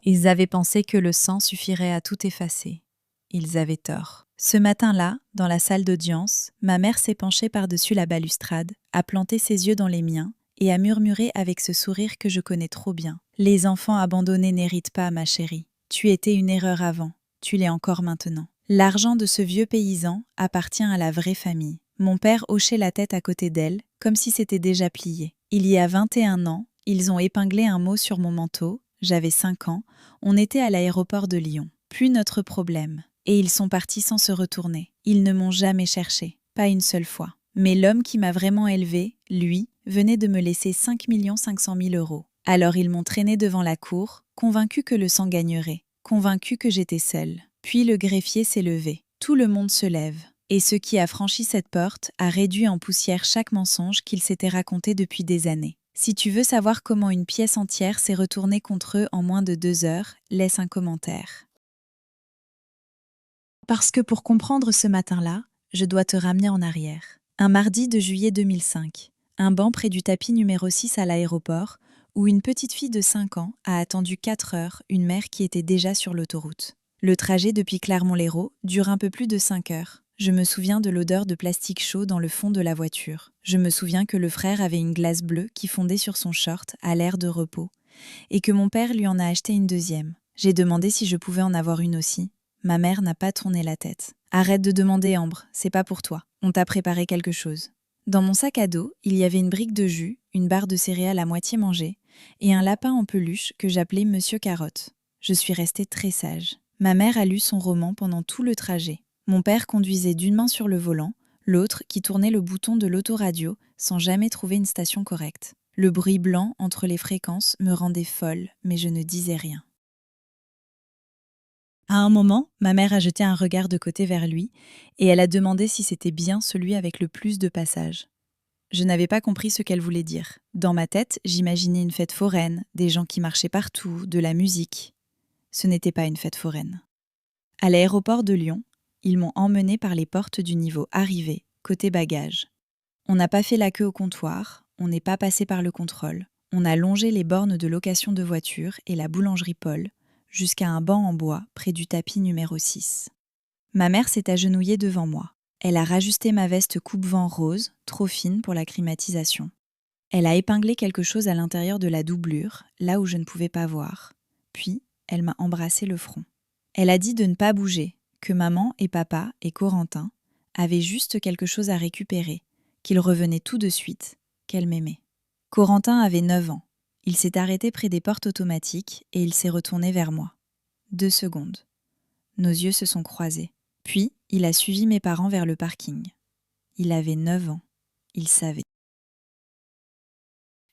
Ils avaient pensé que le sang suffirait à tout effacer. Ils avaient tort. Ce matin-là, dans la salle d'audience, ma mère s'est penchée par-dessus la balustrade, a planté ses yeux dans les miens et a murmuré avec ce sourire que je connais trop bien. « Les enfants abandonnés n'héritent pas, ma chérie. Tu étais une erreur avant, tu l'es encore maintenant. L'argent de ce vieux paysan appartient à la vraie famille. » Mon père hochait la tête à côté d'elle, comme si c'était déjà plié. Il y a 21 ans, ils ont épinglé un mot sur mon manteau, j'avais 5 ans, on était à l'aéroport de Lyon. Plus notre problème. Et ils sont partis sans se retourner. Ils ne m'ont jamais cherché, pas une seule fois. Mais l'homme qui m'a vraiment élevée, lui, venait de me laisser 5 500 000 €. Alors ils m'ont traîné devant la cour, convaincu que le sang gagnerait, convaincu que j'étais seule. Puis le greffier s'est levé. Tout le monde se lève. Et ce qui a franchi cette porte a réduit en poussière chaque mensonge qu'il s'était raconté depuis des années. Si tu veux savoir comment une pièce entière s'est retournée contre eux en moins de 2 heures, laisse un commentaire. Parce que pour comprendre ce matin-là, je dois te ramener en arrière. Un mardi de juillet 2005, un banc près du tapis numéro 6 à l'aéroport, où une petite fille de 5 ans a attendu 4 heures une mère qui était déjà sur l'autoroute. Le trajet depuis Clermont-Lérault dure un peu plus de 5 heures. Je me souviens de l'odeur de plastique chaud dans le fond de la voiture. Je me souviens que le frère avait une glace bleue qui fondait sur son short à l'air de repos, et que mon père lui en a acheté une deuxième. J'ai demandé si je pouvais en avoir une aussi. Ma mère n'a pas tourné la tête. « Arrête de demander, Ambre, c'est pas pour toi. On t'a préparé quelque chose. » Dans mon sac à dos, il y avait une brique de jus, une barre de céréales à moitié mangée et un lapin en peluche que j'appelais Monsieur Carotte. Je suis restée très sage. Ma mère a lu son roman pendant tout le trajet. Mon père conduisait d'une main sur le volant, l'autre qui tournait le bouton de l'autoradio sans jamais trouver une station correcte. Le bruit blanc entre les fréquences me rendait folle, mais je ne disais rien. À un moment, ma mère a jeté un regard de côté vers lui et elle a demandé si c'était bien celui avec le plus de passages. Je n'avais pas compris ce qu'elle voulait dire. Dans ma tête, j'imaginais une fête foraine, des gens qui marchaient partout, de la musique. Ce n'était pas une fête foraine. À l'aéroport de Lyon, ils m'ont emmenée par les portes du niveau arrivée, côté bagages. On n'a pas fait la queue au comptoir, on n'est pas passé par le contrôle. On a longé les bornes de location de voitures et la boulangerie Paul, jusqu'à un banc en bois près du tapis numéro 6. Ma mère s'est agenouillée devant moi. Elle a rajusté ma veste coupe-vent rose, trop fine pour la climatisation. Elle a épinglé quelque chose à l'intérieur de la doublure, là où je ne pouvais pas voir. Puis, elle m'a embrassé le front. Elle a dit de ne pas bouger, que maman et papa et Corentin avaient juste quelque chose à récupérer, qu'ils revenaient tout de suite, qu'elle m'aimait. Corentin avait 9 ans. Il s'est arrêté près des portes automatiques et il s'est retourné vers moi. 2 secondes. Nos yeux se sont croisés. Puis, il a suivi mes parents vers le parking. Il avait 9 ans. Il savait.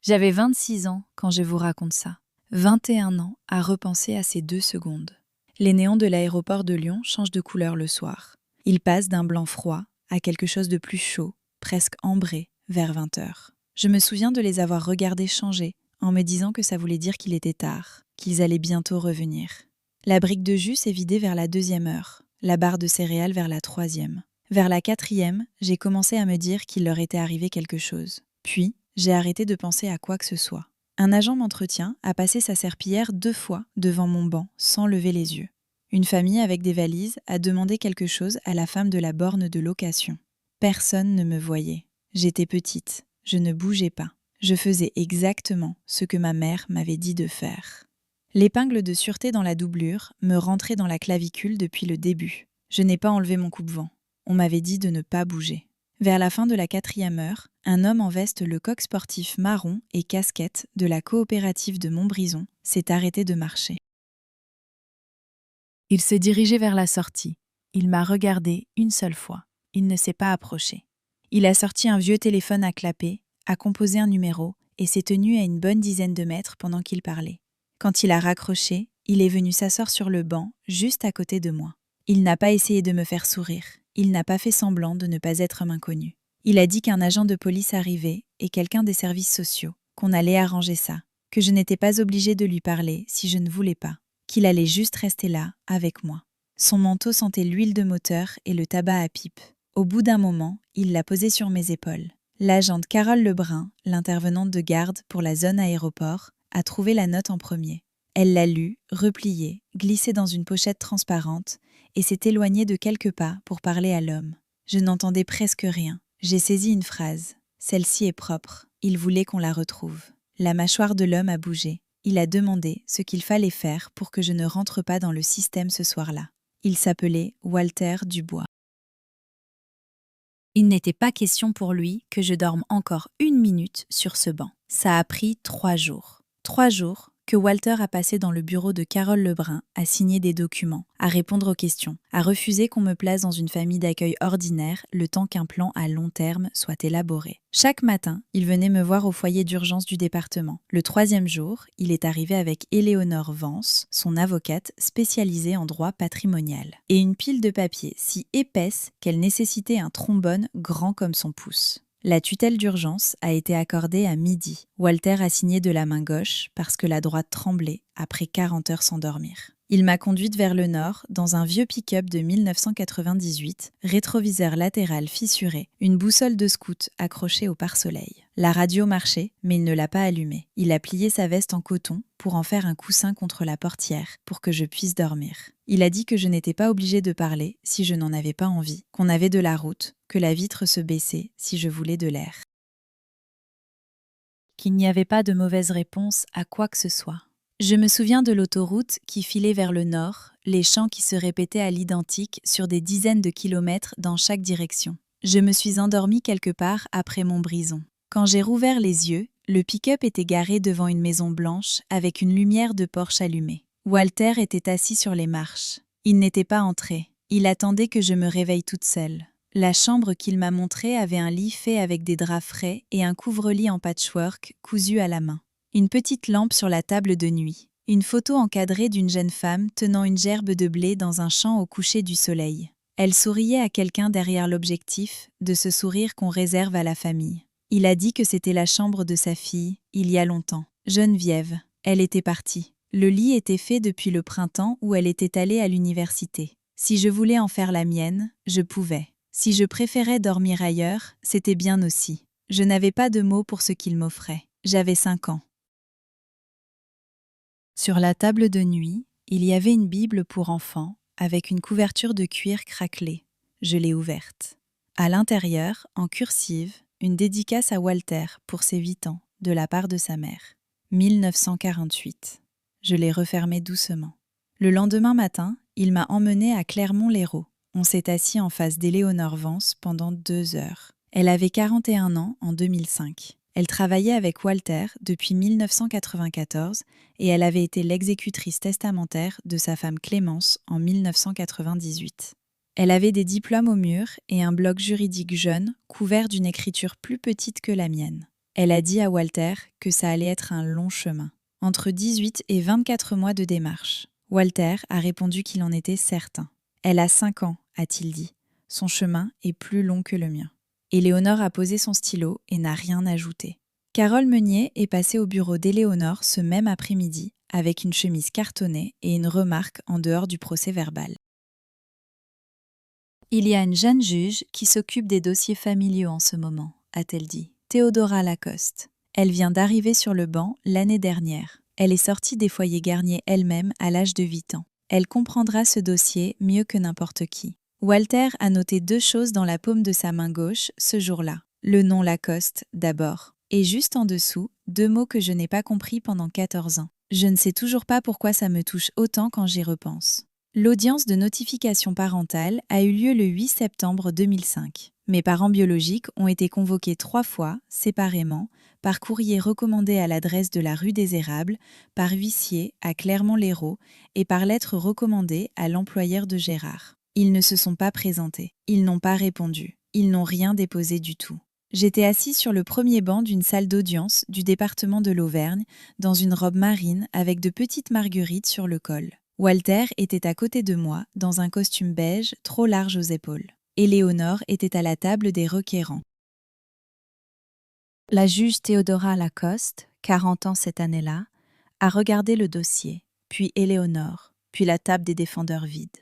J'avais 26 ans quand je vous raconte ça. 21 ans à repenser à ces 2 secondes. Les néons de l'aéroport de Lyon changent de couleur le soir. Ils passent d'un blanc froid à quelque chose de plus chaud, presque ambré, vers 20 heures. Je me souviens de les avoir regardés changer en me disant que ça voulait dire qu'il était tard, qu'ils allaient bientôt revenir. La brique de jus s'est vidée vers la 2e heure, la barre de céréales vers la 3e. Vers la 4e, j'ai commencé à me dire qu'il leur était arrivé quelque chose. Puis, j'ai arrêté de penser à quoi que ce soit. Un agent d'entretien a passé sa serpillière 2 fois devant mon banc sans lever les yeux. Une famille avec des valises a demandé quelque chose à la femme de la borne de location. Personne ne me voyait. J'étais petite, je ne bougeais pas. Je faisais exactement ce que ma mère m'avait dit de faire. L'épingle de sûreté dans la doublure me rentrait dans la clavicule depuis le début. Je n'ai pas enlevé mon coupe-vent. On m'avait dit de ne pas bouger. Vers la fin de la 4e heure, un homme en veste Lecoq sportif marron et casquette de la coopérative de Montbrison s'est arrêté de marcher. Il se dirigeait vers la sortie. Il m'a regardé une seule fois. Il ne s'est pas approché. Il a sorti un vieux téléphone à clapet, a composé un numéro et s'est tenu à une bonne dizaine de mètres pendant qu'il parlait. Quand il a raccroché, il est venu s'asseoir sur le banc, juste à côté de moi. Il n'a pas essayé de me faire sourire. Il n'a pas fait semblant de ne pas être un inconnu. Il a dit qu'un agent de police arrivait et quelqu'un des services sociaux, qu'on allait arranger ça, que je n'étais pas obligée de lui parler si je ne voulais pas, qu'il allait juste rester là, avec moi. Son manteau sentait l'huile de moteur et le tabac à pipe. Au bout d'un moment, il l'a posé sur mes épaules. L'agente Carole Lebrun, l'intervenante de garde pour la zone aéroport, a trouvé la note en premier. Elle l'a lu, replié, glissé dans une pochette transparente et s'est éloignée de quelques pas pour parler à l'homme. Je n'entendais presque rien. J'ai saisi une phrase. Celle-ci est propre. Il voulait qu'on la retrouve. La mâchoire de l'homme a bougé. Il a demandé ce qu'il fallait faire pour que je ne rentre pas dans le système ce soir-là. Il s'appelait Walter Dubois. Il n'était pas question pour lui que je dorme encore 1 minute sur ce banc. Ça a pris 3 jours. 3 jours que Walter a passé dans le bureau de Carole Lebrun à signer des documents, à répondre aux questions, à refuser qu'on me place dans une famille d'accueil ordinaire le temps qu'un plan à long terme soit élaboré. Chaque matin, il venait me voir au foyer d'urgence du département. Le 3e jour, il est arrivé avec Éléonore Vance, son avocate spécialisée en droit patrimonial, et une pile de papier si épaisse qu'elle nécessitait un trombone grand comme son pouce. La tutelle d'urgence a été accordée à midi. Walter a signé de la main gauche parce que la droite tremblait après 40 heures sans dormir. Il m'a conduite vers le nord, dans un vieux pick-up de 1998, rétroviseur latéral fissuré, une boussole de scout accrochée au pare-soleil. La radio marchait, mais il ne l'a pas allumée. Il a plié sa veste en coton pour en faire un coussin contre la portière, pour que je puisse dormir. Il a dit que je n'étais pas obligée de parler si je n'en avais pas envie, qu'on avait de la route, que la vitre se baissait si je voulais de l'air. Qu'il n'y avait pas de mauvaise réponse à quoi que ce soit. Je me souviens de l'autoroute qui filait vers le nord, les champs qui se répétaient à l'identique sur des dizaines de kilomètres dans chaque direction. Je me suis endormie quelque part après mon brison. Quand j'ai rouvert les yeux, le pick-up était garé devant une maison blanche avec une lumière de porche allumée. Walter était assis sur les marches. Il n'était pas entré. Il attendait que je me réveille toute seule. La chambre qu'il m'a montrée avait un lit fait avec des draps frais et un couvre-lit en patchwork cousu à la main. Une petite lampe sur la table de nuit. Une photo encadrée d'une jeune femme tenant une gerbe de blé dans un champ au coucher du soleil. Elle souriait à quelqu'un derrière l'objectif, de ce sourire qu'on réserve à la famille. Il a dit que c'était la chambre de sa fille, il y a longtemps. Geneviève. Elle était partie. Le lit était fait depuis le printemps où elle était allée à l'université. Si je voulais en faire la mienne, je pouvais. Si je préférais dormir ailleurs, c'était bien aussi. Je n'avais pas de mots pour ce qu'il m'offrait. J'avais 5 ans. Sur la table de nuit, il y avait une Bible pour enfants avec une couverture de cuir craquelée. Je l'ai ouverte. À l'intérieur, en cursive, une dédicace à Walter pour ses 8 ans, de la part de sa mère. 1948. Je l'ai refermée doucement. Le lendemain matin, il m'a emmenée à Clermont-Lérault. On s'est assis en face d'Éléonore Vance pendant 2 heures. Elle avait 41 ans en 2005. Elle travaillait avec Walter depuis 1994 et elle avait été l'exécutrice testamentaire de sa femme Clémence en 1998. Elle avait des diplômes au mur et un bloc juridique jeune couvert d'une écriture plus petite que la mienne. Elle a dit à Walter que ça allait être un long chemin, entre 18 et 24 mois de démarche. Walter a répondu qu'il en était certain. Elle a 5 ans, a-t-il dit. Son chemin est plus long que le mien. Éléonore a posé son stylo et n'a rien ajouté. Carole Meunier est passée au bureau d'Éléonore ce même après-midi avec une chemise cartonnée et une remarque en dehors du procès-verbal. Il y a une jeune juge qui s'occupe des dossiers familiaux en ce moment, a-t-elle dit. Théodora Lacoste. Elle vient d'arriver sur le banc l'année dernière. Elle est sortie des foyers Garnier elle-même à l'âge de 8 ans. Elle comprendra ce dossier mieux que n'importe qui. Walter a noté 2 choses dans la paume de sa main gauche ce jour-là. Le nom Lacoste, d'abord. Et juste en dessous, 2 mots que je n'ai pas compris pendant 14 ans. Je ne sais toujours pas pourquoi ça me touche autant quand j'y repense. L'audience de notification parentale a eu lieu le 8 septembre 2005. Mes parents biologiques ont été convoqués 3 fois, séparément, par courrier recommandé à l'adresse de la rue des Érables, par huissier à Clermont-Lérault et par lettre recommandée à l'employeur de Gérard. Ils ne se sont pas présentés, ils n'ont pas répondu, ils n'ont rien déposé du tout. J'étais assis sur le premier banc d'une salle d'audience du département de l'Auvergne, dans une robe marine avec de petites marguerites sur le col. Walter était à côté de moi, dans un costume beige trop large aux épaules. Éléonore était à la table des requérants. La juge Théodora Lacoste, 40 ans cette année-là, a regardé le dossier, puis Éléonore, puis la table des défendeurs vide.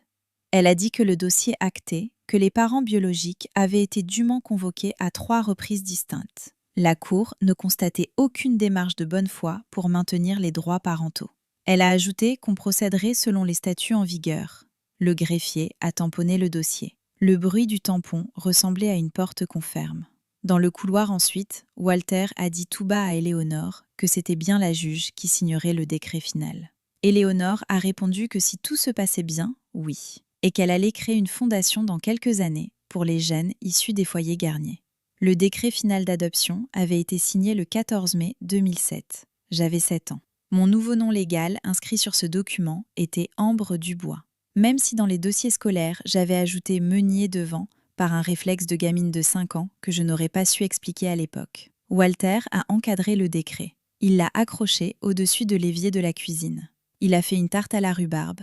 Elle a dit que le dossier actait, que les parents biologiques avaient été dûment convoqués à 3 reprises distinctes. La Cour ne constatait aucune démarche de bonne foi pour maintenir les droits parentaux. Elle a ajouté qu'on procéderait selon les statuts en vigueur. Le greffier a tamponné le dossier. Le bruit du tampon ressemblait à une porte qu'on ferme. Dans le couloir ensuite, Walter a dit tout bas à Éléonore que c'était bien la juge qui signerait le décret final. Éléonore a répondu que si tout se passait bien, oui, et qu'elle allait créer une fondation dans quelques années pour les jeunes issus des foyers Garnier. Le décret final d'adoption avait été signé le 14 mai 2007. J'avais 7 ans. Mon nouveau nom légal inscrit sur ce document était Ambre Dubois. Même si dans les dossiers scolaires, j'avais ajouté Meunier devant, par un réflexe de gamine de 5 ans que je n'aurais pas su expliquer à l'époque. Walter a encadré le décret. Il l'a accroché au-dessus de l'évier de la cuisine. Il a fait une tarte à la rhubarbe.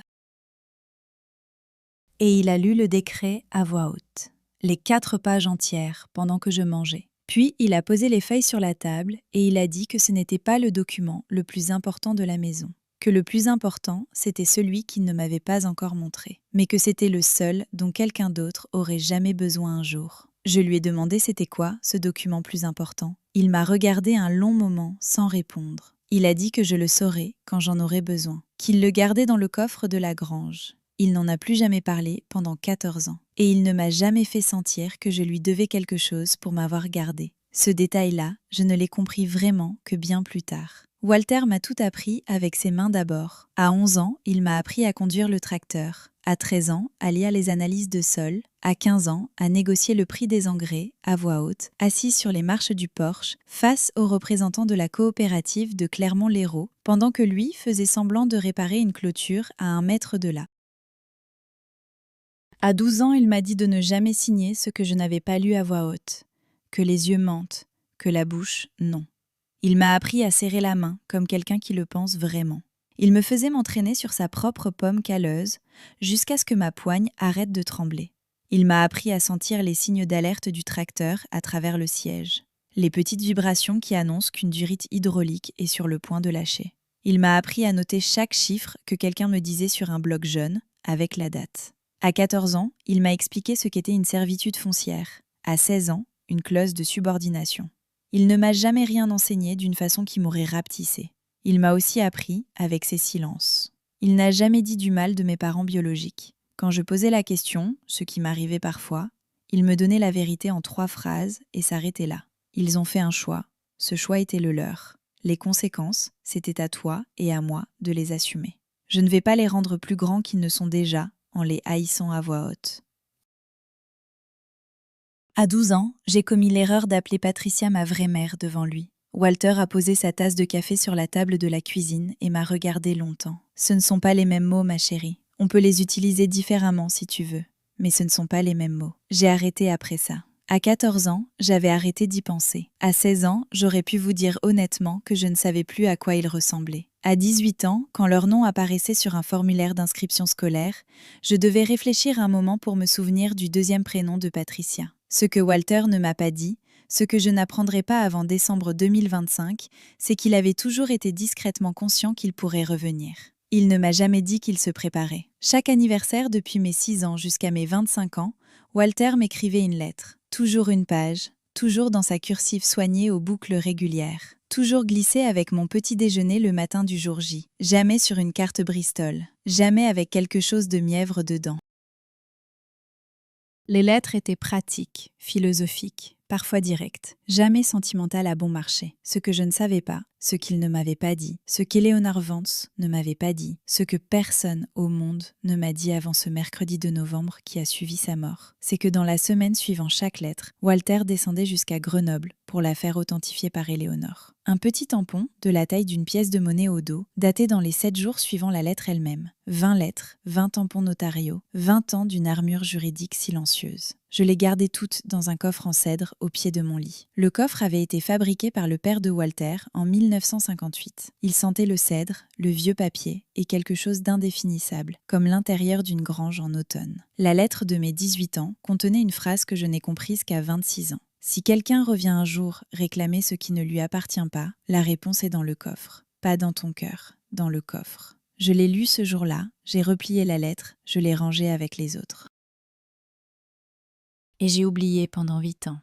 Et il a lu le décret à voix haute, les 4 pages entières pendant que je mangeais. Puis il a posé les feuilles sur la table et il a dit que ce n'était pas le document le plus important de la maison, que le plus important, c'était celui qu'il ne m'avait pas encore montré, mais que c'était le seul dont quelqu'un d'autre aurait jamais besoin un jour. Je lui ai demandé c'était quoi, ce document plus important. Il m'a regardé un long moment sans répondre. Il a dit que je le saurais quand j'en aurais besoin, qu'il le gardait dans le coffre de la grange. Il n'en a plus jamais parlé pendant 14 ans. Et il ne m'a jamais fait sentir que je lui devais quelque chose pour m'avoir gardé. Ce détail-là, je ne l'ai compris vraiment que bien plus tard. Walter m'a tout appris avec ses mains d'abord. À 11 ans, il m'a appris à conduire le tracteur. À 13 ans, à lire les analyses de sol. À 15 ans, à négocier le prix des engrais, à voix haute, assise sur les marches du porche, face aux représentants de la coopérative de Clermont-Lérault, pendant que lui faisait semblant de réparer une clôture à 1 mètre de là. À 12 ans, il m'a dit de ne jamais signer ce que je n'avais pas lu à voix haute, que les yeux mentent, que la bouche, non. Il m'a appris à serrer la main comme quelqu'un qui le pense vraiment. Il me faisait m'entraîner sur sa propre pomme calleuse jusqu'à ce que ma poigne arrête de trembler. Il m'a appris à sentir les signes d'alerte du tracteur à travers le siège, les petites vibrations qui annoncent qu'une durite hydraulique est sur le point de lâcher. Il m'a appris à noter chaque chiffre que quelqu'un me disait sur un bloc jaune avec la date. À 14 ans, il m'a expliqué ce qu'était une servitude foncière. À 16 ans, une clause de subordination. Il ne m'a jamais rien enseigné d'une façon qui m'aurait rapetissée. Il m'a aussi appris avec ses silences. Il n'a jamais dit du mal de mes parents biologiques. Quand je posais la question, ce qui m'arrivait parfois, il me donnait la vérité en 3 phrases et s'arrêtait là. Ils ont fait un choix. Ce choix était le leur. Les conséquences, c'était à toi et à moi de les assumer. Je ne vais pas les rendre plus grands qu'ils ne sont déjà, en les haïssant à voix haute. À 12 ans, j'ai commis l'erreur d'appeler Patricia ma vraie mère devant lui. Walter a posé sa tasse de café sur la table de la cuisine et m'a regardé longtemps. Ce ne sont pas les mêmes mots, ma chérie. On peut les utiliser différemment si tu veux, mais ce ne sont pas les mêmes mots. J'ai arrêté après ça. À 14 ans, j'avais arrêté d'y penser. À 16 ans, j'aurais pu vous dire honnêtement que je ne savais plus à quoi ils ressemblaient. À 18 ans, quand leur nom apparaissait sur un formulaire d'inscription scolaire, je devais réfléchir un moment pour me souvenir du 2e prénom de Patricia. Ce que Walter ne m'a pas dit, ce que je n'apprendrai pas avant décembre 2025, c'est qu'il avait toujours été discrètement conscient qu'il pourrait revenir. Il ne m'a jamais dit qu'il se préparait. Chaque anniversaire depuis mes 6 ans jusqu'à mes 25 ans, Walter m'écrivait une lettre. Toujours une page, toujours dans sa cursive soignée aux boucles régulières, toujours glissée avec mon petit déjeuner le matin du jour J, jamais sur une carte Bristol, jamais avec quelque chose de mièvre dedans. Les lettres étaient pratiques, philosophiques, parfois directes, jamais sentimentales à bon marché. Ce que je ne savais pas, ce qu'il ne m'avait pas dit, ce qu'Eleonore Vance ne m'avait pas dit, ce que personne au monde ne m'a dit avant ce mercredi de novembre qui a suivi sa mort, c'est que dans la semaine suivant chaque lettre, Walter descendait jusqu'à Grenoble pour la faire authentifier par Éléonore. Un petit tampon, de la taille d'une pièce de monnaie au dos, daté dans les 7 jours suivant la lettre elle-même. 20 lettres, 20 tampons notariaux, 20 ans d'une armure juridique silencieuse. Je les gardais toutes dans un coffre en cèdre au pied de mon lit. Le coffre avait été fabriqué par le père de Walter en 1958. Il sentait le cèdre, le vieux papier et quelque chose d'indéfinissable, comme l'intérieur d'une grange en automne. La lettre de mes 18 ans contenait une phrase que je n'ai comprise qu'à 26 ans. Si quelqu'un revient un jour réclamer ce qui ne lui appartient pas, la réponse est dans le coffre. Pas dans ton cœur, dans le coffre. Je l'ai lu ce jour-là, j'ai replié la lettre, je l'ai rangée avec les autres. Et j'ai oublié pendant 8 ans.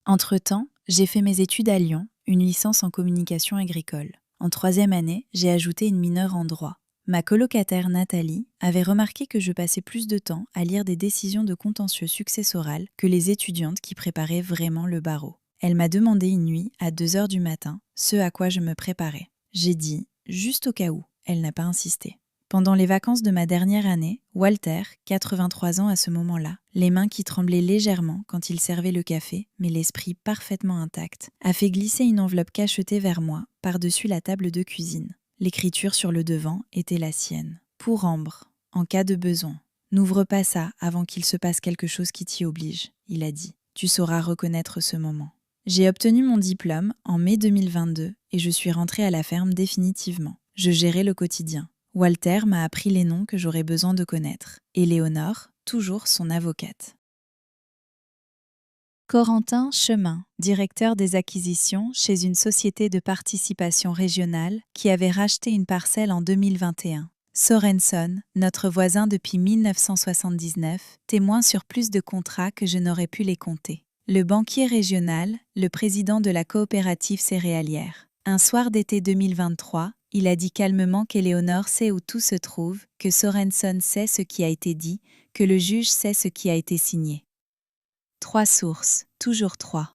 Entre-temps, j'ai fait mes études à Lyon, une licence en communication agricole. En 3e année, j'ai ajouté une mineure en droit. Ma colocataire Nathalie avait remarqué que je passais plus de temps à lire des décisions de contentieux successoral que les étudiantes qui préparaient vraiment le barreau. Elle m'a demandé une nuit à 2 heures du matin ce à quoi je me préparais. J'ai dit « juste au cas où ». Elle n'a pas insisté. Pendant les vacances de ma dernière année, Walter, 83 ans à ce moment-là, les mains qui tremblaient légèrement quand il servait le café, mais l'esprit parfaitement intact, a fait glisser une enveloppe cachetée vers moi par-dessus la table de cuisine. L'écriture sur le devant était la sienne. Pour Ambre, en cas de besoin. N'ouvre pas ça avant qu'il se passe quelque chose qui t'y oblige, il a dit. Tu sauras reconnaître ce moment. J'ai obtenu mon diplôme en mai 2022 et je suis rentrée à la ferme définitivement. Je gérais le quotidien. Walter m'a appris les noms que j'aurais besoin de connaître. Et Léonore, toujours son avocate. Corentin Chemin, directeur des acquisitions chez une société de participation régionale qui avait racheté une parcelle en 2021. Sorenson, notre voisin depuis 1979, témoin sur plus de contrats que je n'aurais pu les compter. Le banquier régional, le président de la coopérative céréalière. Un soir d'été 2023, il a dit calmement qu'Éléonore sait où tout se trouve, que Sorenson sait ce qui a été dit, que le juge sait ce qui a été signé. 3 sources, toujours 3.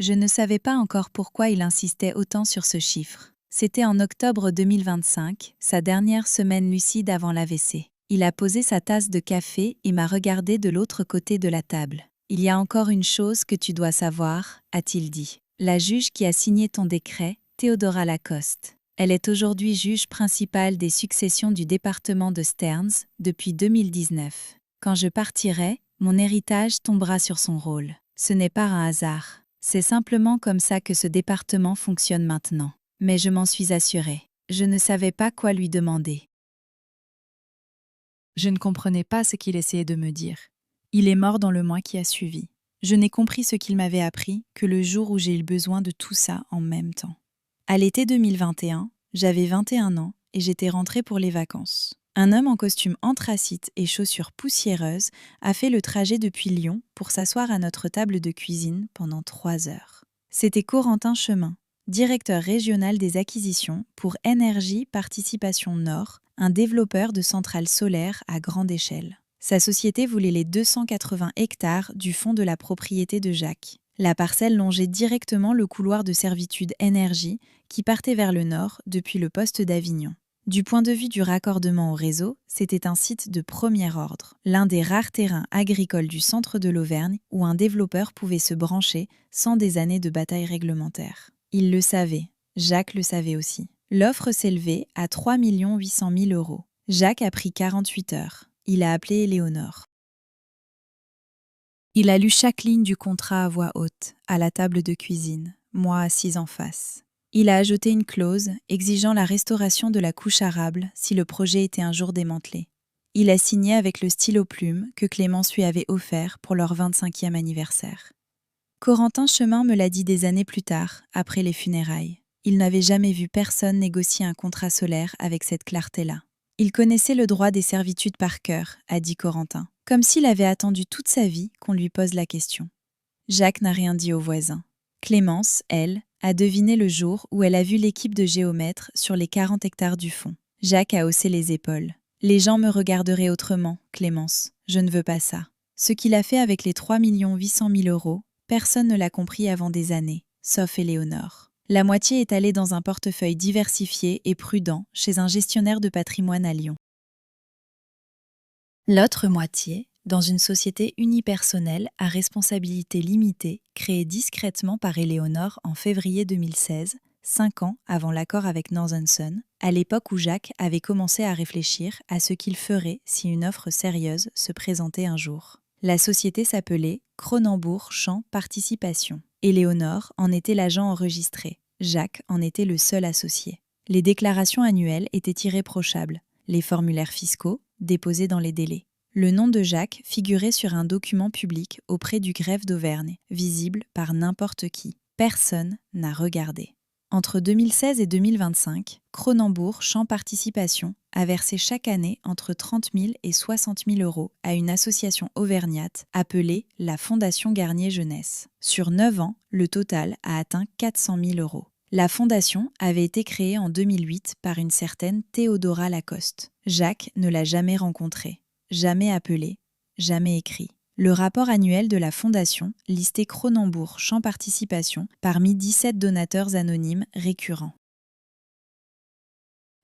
Je ne savais pas encore pourquoi il insistait autant sur ce chiffre. C'était en octobre 2025, sa dernière semaine lucide avant l'AVC. Il a posé sa tasse de café et m'a regardé de l'autre côté de la table. « Il y a encore une chose que tu dois savoir », a-t-il dit. « La juge qui a signé ton décret, Théodora Lacoste. Elle est aujourd'hui juge principale des successions du département de Stearns depuis 2019. Quand je partirai, mon héritage tombera sur son rôle. Ce n'est pas un hasard. C'est simplement comme ça que ce département fonctionne maintenant. Mais je m'en suis assurée. Je ne savais pas quoi lui demander. Je ne comprenais pas ce qu'il essayait de me dire. Il est mort dans le mois qui a suivi. Je n'ai compris ce qu'il m'avait appris que le jour où j'ai eu besoin de tout ça en même temps. À l'été 2021, j'avais 21 ans et j'étais rentrée pour les vacances. Un homme en costume anthracite et chaussures poussiéreuses a fait le trajet depuis Lyon pour s'asseoir à notre table de cuisine pendant 3 heures. C'était Corentin Chemin, directeur régional des acquisitions pour Énergie Participation Nord, un développeur de centrales solaires à grande échelle. Sa société voulait les 280 hectares du fonds de la propriété de Jacques. La parcelle longeait directement le couloir de servitude Énergie qui partait vers le nord depuis le poste d'Avignon. Du point de vue du raccordement au réseau, c'était un site de premier ordre, l'un des rares terrains agricoles du centre de l'Auvergne où un développeur pouvait se brancher sans des années de bataille réglementaire. Il le savait, Jacques le savait aussi. L'offre s'élevait à 3 800 000 €. Jacques a pris 48 heures. Il a appelé Éléonore. Il a lu chaque ligne du contrat à voix haute, à la table de cuisine, moi assise en face. Il a ajouté une clause exigeant la restauration de la couche arable si le projet était un jour démantelé. Il a signé avec le stylo plume que Clémence lui avait offert pour leur 25e anniversaire. Corentin Chemin me l'a dit des années plus tard, après les funérailles. Il n'avait jamais vu personne négocier un contrat solaire avec cette clarté-là. Il connaissait le droit des servitudes par cœur, a dit Corentin, comme s'il avait attendu toute sa vie qu'on lui pose la question. Jacques n'a rien dit aux voisins. Clémence, elle, a deviné le jour où elle a vu l'équipe de géomètres sur les 40 hectares du fond. Jacques a haussé les épaules. « Les gens me regarderaient autrement, Clémence. Je ne veux pas ça. » Ce qu'il a fait avec les 3 800 000 €, personne ne l'a compris avant des années, sauf Éléonore. La moitié est allée dans un portefeuille diversifié et prudent chez un gestionnaire de patrimoine à Lyon. L'autre moitié, dans une société unipersonnelle à responsabilité limitée, créée discrètement par Éléonore en février 2016, 5 ans avant l'accord avec Northern Sun, à l'époque où Jacques avait commencé à réfléchir à ce qu'il ferait si une offre sérieuse se présentait un jour. La société s'appelait Cronenbourg Champ Participation. Éléonore en était l'agent enregistré. Jacques en était le seul associé. Les déclarations annuelles étaient irréprochables, les formulaires fiscaux déposés dans les délais. Le nom de Jacques figurait sur un document public auprès du greffe d'Auvergne, visible par n'importe qui. Personne n'a regardé. Entre 2016 et 2025, Cronenbourg Champ Participation a versé chaque année entre 30 000 et 60 000 € à une association auvergnate appelée la Fondation Garnier Jeunesse. Sur 9 ans, le total a atteint 400 000 €. La fondation avait été créée en 2008 par une certaine Théodora Lacoste. Jacques ne l'a jamais rencontrée, jamais appelée, jamais écrit. Le rapport annuel de la fondation listait Cronenbourg Champ Participation parmi 17 donateurs anonymes récurrents.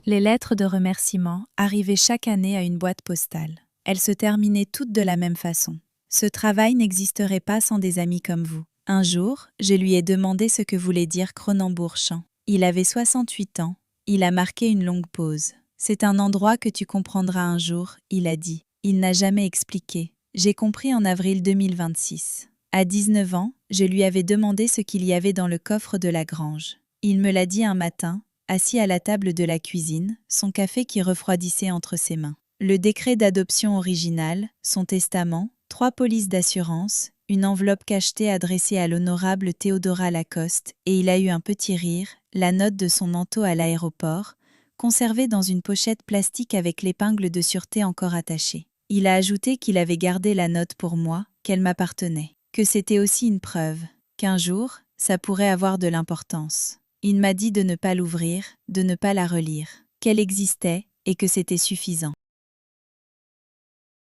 Les lettres de remerciement arrivaient chaque année à une boîte postale. Elles se terminaient toutes de la même façon. Ce travail n'existerait pas sans des amis comme vous. Un jour, je lui ai demandé ce que voulait dire Cronenbourg Champ. Il avait 68 ans. Il a marqué une longue pause. C'est un endroit que tu comprendras un jour, il a dit. Il n'a jamais expliqué. J'ai compris en avril 2026. À 19 ans, je lui avais demandé ce qu'il y avait dans le coffre de la grange. Il me l'a dit un matin, assis à la table de la cuisine, son café qui refroidissait entre ses mains. Le décret d'adoption original, son testament, 3 polices d'assurance, une enveloppe cachetée adressée à l'honorable Théodora Lacoste, et il a eu un petit rire, la note de son manteau à l'aéroport, conservée dans une pochette plastique avec l'épingle de sûreté encore attachée. Il a ajouté qu'il avait gardé la note pour moi, qu'elle m'appartenait, que c'était aussi une preuve, qu'un jour, ça pourrait avoir de l'importance. Il m'a dit de ne pas l'ouvrir, de ne pas la relire, qu'elle existait et que c'était suffisant.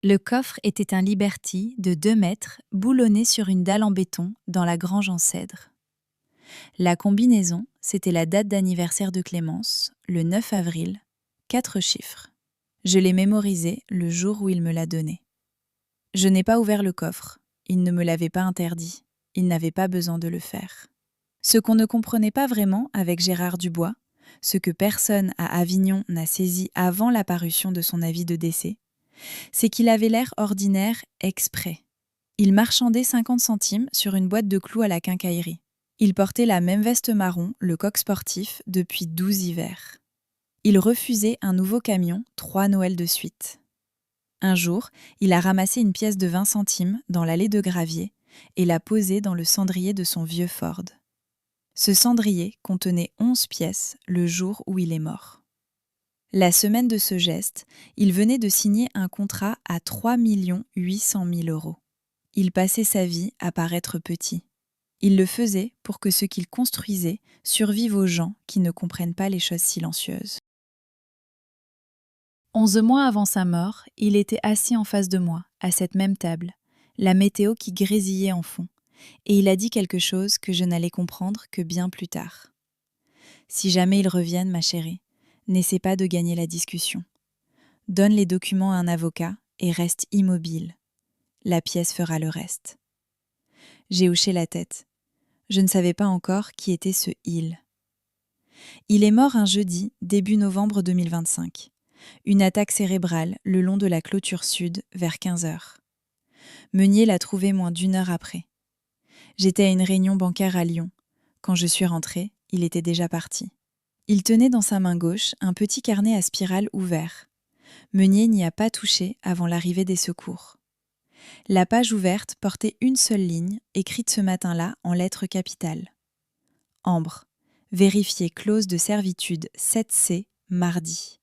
Le coffre était un Liberty de 2 mètres, boulonné sur une dalle en béton dans la grange en cèdre. La combinaison, c'était la date d'anniversaire de Clémence, le 9 avril, 4 chiffres. Je l'ai mémorisé le jour où il me l'a donné. Je n'ai pas ouvert le coffre, il ne me l'avait pas interdit, il n'avait pas besoin de le faire. Ce qu'on ne comprenait pas vraiment avec Gérard Dubois, ce que personne à Avignon n'a saisi avant la parution de son avis de décès, c'est qu'il avait l'air ordinaire exprès. Il marchandait 50 centimes sur une boîte de clous à la quincaillerie. Il portait la même veste marron, le coq sportif, depuis 12 hivers. Il refusait un nouveau camion 3 Noëls de suite. Un jour, il a ramassé une pièce de 20 centimes dans l'allée de gravier et l'a posée dans le cendrier de son vieux Ford. Ce cendrier contenait 11 pièces le jour où il est mort. La semaine de ce geste, il venait de signer un contrat à 3 800 000 euros. Il passait sa vie à paraître petit. Il le faisait pour que ce qu'il construisait survive aux gens qui ne comprennent pas les choses silencieuses. 11 mois avant sa mort, il était assis en face de moi, à cette même table, la météo qui grésillait en fond, et il a dit quelque chose que je n'allais comprendre que bien plus tard. Si jamais ils reviennent, ma chérie, n'essaie pas de gagner la discussion. Donne les documents à un avocat et reste immobile. La pièce fera le reste. J'ai hoché la tête. Je ne savais pas encore qui était ce « il ». Il est mort un jeudi, début novembre 2025. Une attaque cérébrale le long de la clôture sud, vers 15 heures. Meunier l'a trouvé moins d'1 heure après. J'étais à une réunion bancaire à Lyon. Quand je suis rentrée, il était déjà parti. Il tenait dans sa main gauche un petit carnet à spirale ouvert. Meunier n'y a pas touché avant l'arrivée des secours. La page ouverte portait une seule ligne, écrite ce matin-là en lettres capitales. Ambre, vérifier clause de servitude 7C, mardi.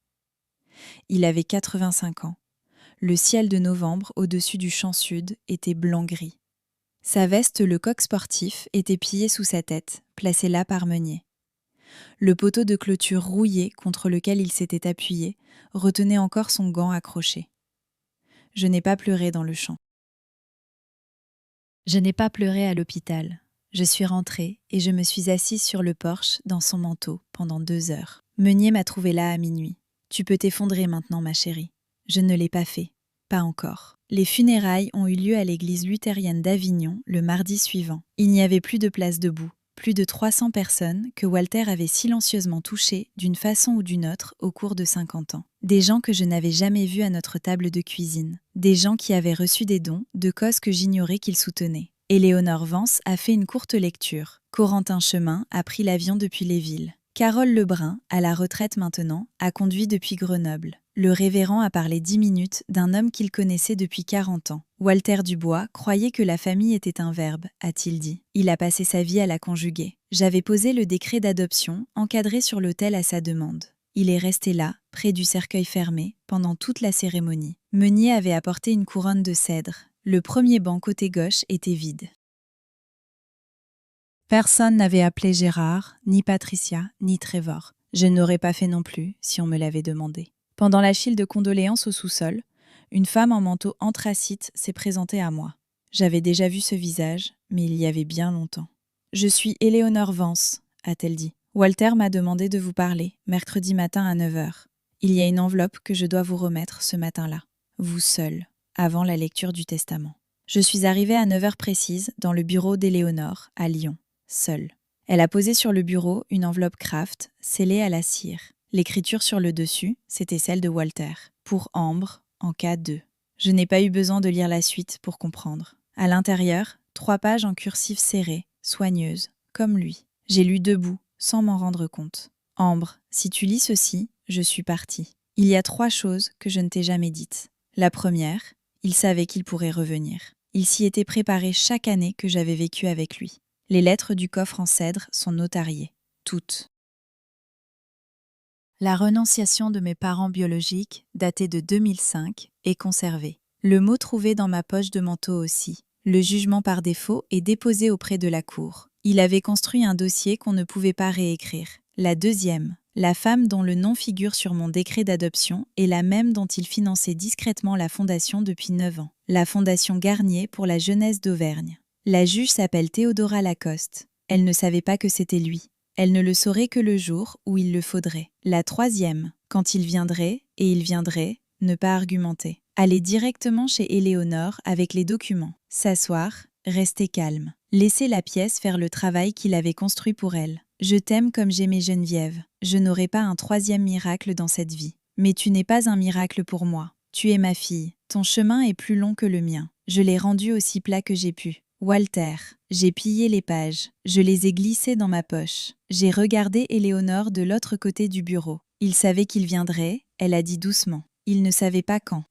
Il avait 85 ans. Le ciel de novembre au-dessus du champ sud était blanc-gris. Sa veste, le coq sportif, était pillé sous sa tête, placé là par Meunier. Le poteau de clôture rouillé contre lequel il s'était appuyé retenait encore son gant accroché. Je n'ai pas pleuré dans le champ. Je n'ai pas pleuré à l'hôpital. Je suis rentrée et je me suis assise sur le porche dans son manteau pendant 2 heures. Meunier m'a trouvée là à minuit. Tu peux t'effondrer maintenant, ma chérie. Je ne l'ai pas fait. Pas encore. Les funérailles ont eu lieu à l'église luthérienne d'Avignon le mardi suivant. Il n'y avait plus de place debout. Plus de 300 personnes que Walter avait silencieusement touchées d'une façon ou d'une autre au cours de 50 ans. Des gens que je n'avais jamais vus à notre table de cuisine. Des gens qui avaient reçu des dons de causes que j'ignorais qu'ils soutenaient. Éléonore Vance a fait une courte lecture. Corentin Chemin a pris l'avion depuis Léville. Carole Lebrun, à la retraite maintenant, a conduit depuis Grenoble. Le révérend a parlé 10 minutes d'un homme qu'il connaissait depuis 40 ans. Walter Dubois croyait que la famille était un verbe, a-t-il dit. Il a passé sa vie à la conjuguer. J'avais posé le décret d'adoption, encadré sur l'autel à sa demande. Il est resté là, près du cercueil fermé, pendant toute la cérémonie. Meunier avait apporté une couronne de cèdre. Le premier banc côté gauche était vide. Personne n'avait appelé Gérard, ni Patricia, ni Trevor. Je ne l'aurais pas fait non plus si on me l'avait demandé. Pendant la file de condoléances au sous-sol, une femme en manteau anthracite s'est présentée à moi. J'avais déjà vu ce visage, mais il y avait bien longtemps. « Je suis Éléonore Vance », a-t-elle dit. « Walter m'a demandé de vous parler, mercredi matin à 9 heures. Il y a une enveloppe que je dois vous remettre ce matin-là, vous seul, avant la lecture du testament. » Je suis arrivée à 9 heures précises dans le bureau d'Éléonore, à Lyon, seule. Elle a posé sur le bureau une enveloppe Kraft, scellée à la cire. L'écriture sur le dessus, c'était celle de Walter. Pour Ambre, en cas de. Je n'ai pas eu besoin de lire la suite pour comprendre. À l'intérieur, 3 pages en cursive serrée, soigneuse, comme lui. J'ai lu debout, sans m'en rendre compte. Ambre, si tu lis ceci, je suis partie. Il y a 3 choses que je ne t'ai jamais dites. La première, il savait qu'il pourrait revenir. Il s'y était préparé chaque année que j'avais vécu avec lui. Les lettres du coffre en cèdre sont notariées. Toutes. La renonciation de mes parents biologiques, datée de 2005, est conservée. Le mot trouvé dans ma poche de manteau aussi. Le jugement par défaut est déposé auprès de la cour. Il avait construit un dossier qu'on ne pouvait pas réécrire. La deuxième, la femme dont le nom figure sur mon décret d'adoption est la même dont il finançait discrètement la fondation depuis 9 ans. La fondation Garnier pour la jeunesse d'Auvergne. La juge s'appelle Théodora Lacoste. Elle ne savait pas que c'était lui. Elle ne le saurait que le jour où il le faudrait. La troisième, quand il viendrait, et il viendrait, ne pas argumenter. Aller directement chez Éléonore avec les documents. S'asseoir, rester calme. Laisser la pièce faire le travail qu'il avait construit pour elle. Je t'aime comme j'aimais Geneviève. Je n'aurai pas un 3e miracle dans cette vie. Mais tu n'es pas un miracle pour moi. Tu es ma fille. Ton chemin est plus long que le mien. Je l'ai rendu aussi plat que j'ai pu. Walter, j'ai plié les pages, je les ai glissées dans ma poche. J'ai regardé Éléonore de l'autre côté du bureau. Il savait qu'il viendrait, elle a dit doucement. Il ne savait pas quand.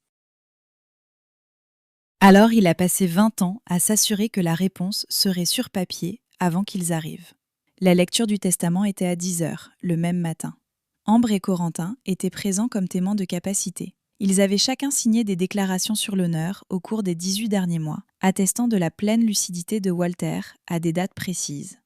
Alors il a passé 20 ans à s'assurer que la réponse serait sur papier avant qu'ils arrivent. La lecture du testament était à 10 heures, le même matin. Ambre et Corentin étaient présents comme témoins de capacité. Ils avaient chacun signé des déclarations sur l'honneur au cours des 18 derniers mois, attestant de la pleine lucidité de Walter à des dates précises.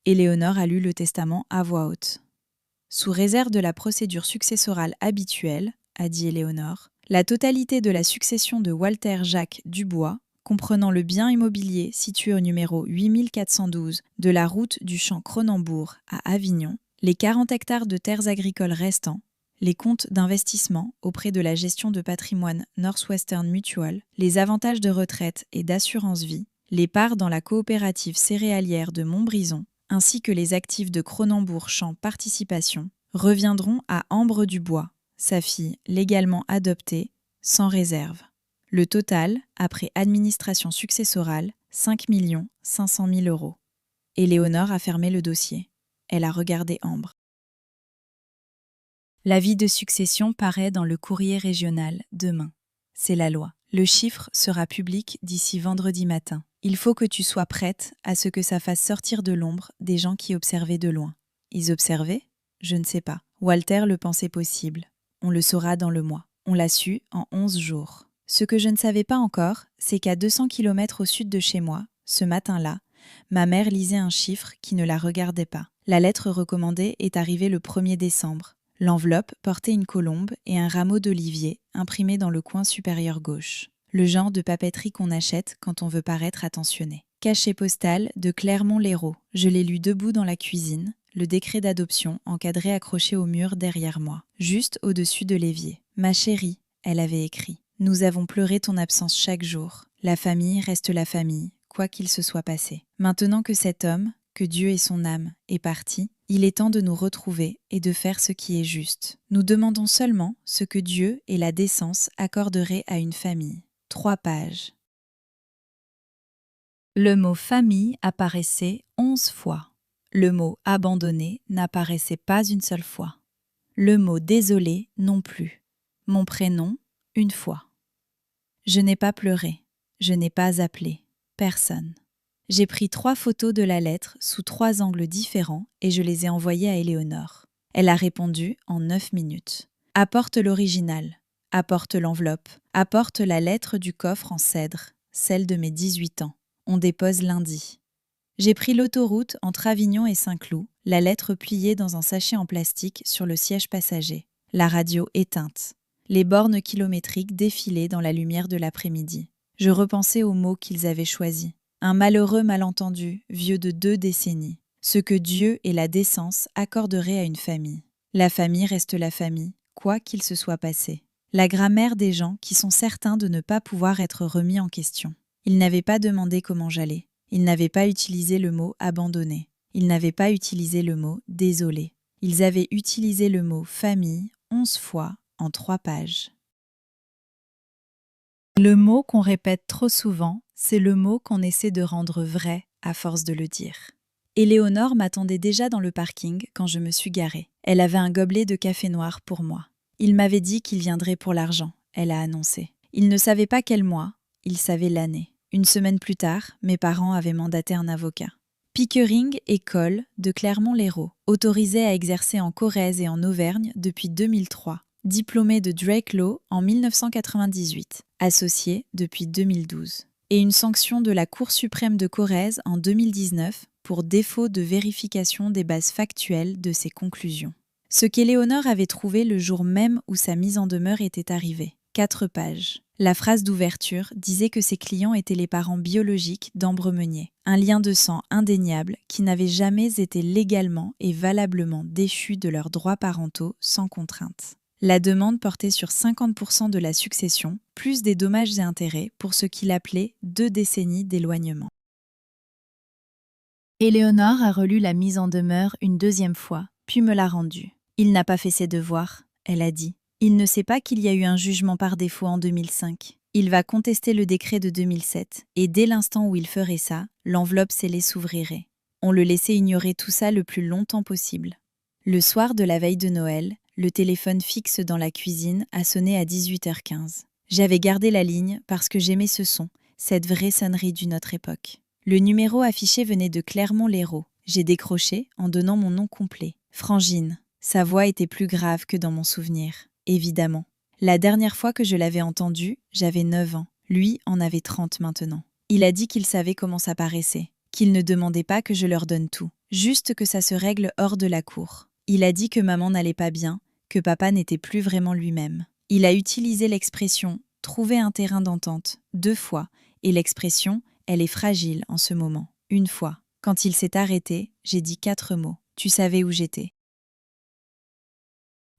Éléonore a lu le testament à voix haute. « Sous réserve de la procédure successorale habituelle, a dit Éléonore, la totalité de la succession de Walter Jacques Dubois, comprenant le bien immobilier situé au numéro 8412 de la route du champ Cronenbourg à Avignon, les 40 hectares de terres agricoles restants, les comptes d'investissement auprès de la gestion de patrimoine Northwestern Mutual, les avantages de retraite et d'assurance vie, les parts dans la coopérative céréalière de Montbrison, ainsi que les actifs de Cronenbourg Champ Participation, reviendront à Ambre Dubois, sa fille légalement adoptée, sans réserve. Le total, après administration successorale, 5 500 000 €. Éléonore a fermé le dossier. Elle a regardé Ambre. L'avis de succession paraît dans le courrier régional demain. C'est la loi. Le chiffre sera public d'ici vendredi matin. Il faut que tu sois prête à ce que ça fasse sortir de l'ombre des gens qui observaient de loin. Ils observaient ? Je ne sais pas. Walter le pensait possible. On le saura dans le mois. On l'a su en 11 jours. Ce que je ne savais pas encore, c'est qu'à 200 km au sud de chez moi, ce matin-là, ma mère lisait un chiffre qui ne la regardait pas. La lettre recommandée est arrivée le 1er décembre. L'enveloppe portait une colombe et un rameau d'olivier imprimé dans le coin supérieur gauche. Le genre de papeterie qu'on achète quand on veut paraître attentionné. Cachet postal de Clermont-Lérault. Je l'ai lu debout dans la cuisine, le décret d'adoption encadré accroché au mur derrière moi, juste au-dessus de l'évier. « Ma chérie », elle avait écrit, « nous avons pleuré ton absence chaque jour. La famille reste la famille, quoi qu'il se soit passé. Maintenant que cet homme, que Dieu et son âme, est parti, il est temps de nous retrouver et de faire ce qui est juste. Nous demandons seulement ce que Dieu et la décence accorderaient à une famille. » 3 pages. Le mot « famille » apparaissait 11 fois. Le mot « abandonné » n'apparaissait pas une seule fois. Le mot « désolé » non plus. Mon prénom, une fois. Je n'ai pas pleuré. Je n'ai pas appelé. Personne. J'ai pris 3 photos de la lettre sous 3 angles différents et je les ai envoyées à Éléonore. Elle a répondu en 9 minutes. Apporte l'original. Apporte l'enveloppe. Apporte la lettre du coffre en cèdre, celle de mes 18 ans. On dépose lundi. J'ai pris l'autoroute entre Avignon et Saint-Cloud, la lettre pliée dans un sachet en plastique sur le siège passager, la radio éteinte. Les bornes kilométriques défilaient dans la lumière de l'après-midi. Je repensais aux mots qu'ils avaient choisis. Un malheureux malentendu, vieux de 2 décennies. Ce que Dieu et la décence accorderaient à une famille. La famille reste la famille, quoi qu'il se soit passé. La grammaire des gens qui sont certains de ne pas pouvoir être remis en question. Ils n'avaient pas demandé comment j'allais. Ils n'avaient pas utilisé le mot « abandonné ». Ils n'avaient pas utilisé le mot « désolé ». Ils avaient utilisé le mot « famille » 11 fois en 3 pages. Le mot qu'on répète trop souvent, c'est le mot qu'on essaie de rendre vrai à force de le dire. Éléonore m'attendait déjà dans le parking quand je me suis garée. Elle avait un gobelet de café noir pour moi. Il m'avait dit qu'il viendrait pour l'argent, elle a annoncé. Il ne savait pas quel mois, il savait l'année. Une semaine plus tard, mes parents avaient mandaté un avocat. Pickering École de Clermont-Lérault, autorisé à exercer en Corrèze et en Auvergne depuis 2003. Diplômé de Drake Law en 1998, associé depuis 2012. Et une sanction de la Cour suprême de Corrèze en 2019 pour défaut de vérification des bases factuelles de ses conclusions. Ce qu'Éléonore avait trouvé le jour même où sa mise en demeure était arrivée. 4 pages. La phrase d'ouverture disait que ses clients étaient les parents biologiques d'Ambre Meunier, un lien de sang indéniable qui n'avait jamais été légalement et valablement déchu de leurs droits parentaux sans contrainte. La demande portait sur 50% de la succession, plus des dommages et intérêts pour ce qu'il appelait 2 décennies d'éloignement. Éléonore a relu la mise en demeure une 2e fois, puis me l'a rendue. Il n'a pas fait ses devoirs, elle a dit. Il ne sait pas qu'il y a eu un jugement par défaut en 2005. Il va contester le décret de 2007, et dès l'instant où il ferait ça, l'enveloppe scellée s'ouvrirait. On le laissait ignorer tout ça le plus longtemps possible. Le soir de la veille de Noël, le téléphone fixe dans la cuisine a sonné à 18h15. J'avais gardé la ligne parce que j'aimais ce son, cette vraie sonnerie d'une autre époque. Le numéro affiché venait de Clermont-Lérault. J'ai décroché en donnant mon nom complet. Frangine. Sa voix était plus grave que dans mon souvenir. Évidemment. La dernière fois que je l'avais entendu, j'avais 9 ans. Lui en avait 30 maintenant. Il a dit qu'il savait comment ça paraissait, qu'il ne demandait pas que je leur donne tout, juste que ça se règle hors de la cour. Il a dit que maman n'allait pas bien, que papa n'était plus vraiment lui-même. Il a utilisé l'expression « trouver un terrain d'entente » 2 fois, et l'expression « elle est fragile en ce moment » 1 fois. Quand il s'est arrêté, j'ai dit 4 mots. Tu savais où j'étais.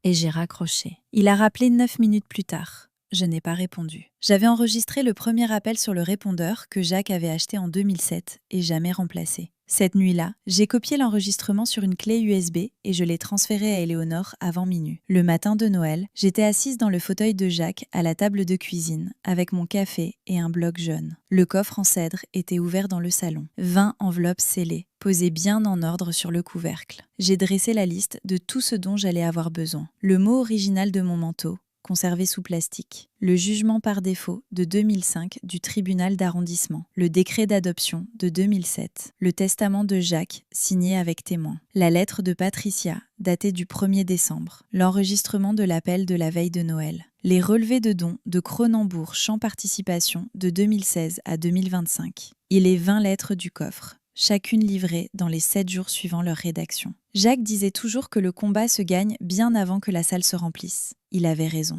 Et j'ai raccroché. Il a rappelé 9 minutes plus tard. Je n'ai pas répondu. J'avais enregistré le premier appel sur le répondeur que Jacques avait acheté en 2007 et jamais remplacé. Cette nuit-là, j'ai copié l'enregistrement sur une clé USB et je l'ai transféré à Éléonore avant minuit. Le matin de Noël, j'étais assise dans le fauteuil de Jacques à la table de cuisine avec mon café et un bloc jaune. Le coffre en cèdre était ouvert dans le salon. 20 enveloppes scellées, posées bien en ordre sur le couvercle. J'ai dressé la liste de tout ce dont j'allais avoir besoin. Le mot original de mon manteau, conservé sous plastique. Le jugement par défaut de 2005 du tribunal d'arrondissement. Le décret d'adoption de 2007. Le testament de Jacques, signé avec témoin. La lettre de Patricia, datée du 1er décembre. L'enregistrement de l'appel de la veille de Noël. Les relevés de dons de Cronenbourg Champ Participation de 2016 à 2025. Et les 20 lettres du coffre, chacune livrée dans les 7 jours suivant leur rédaction. Jacques disait toujours que le combat se gagne bien avant que la salle se remplisse. Il avait raison.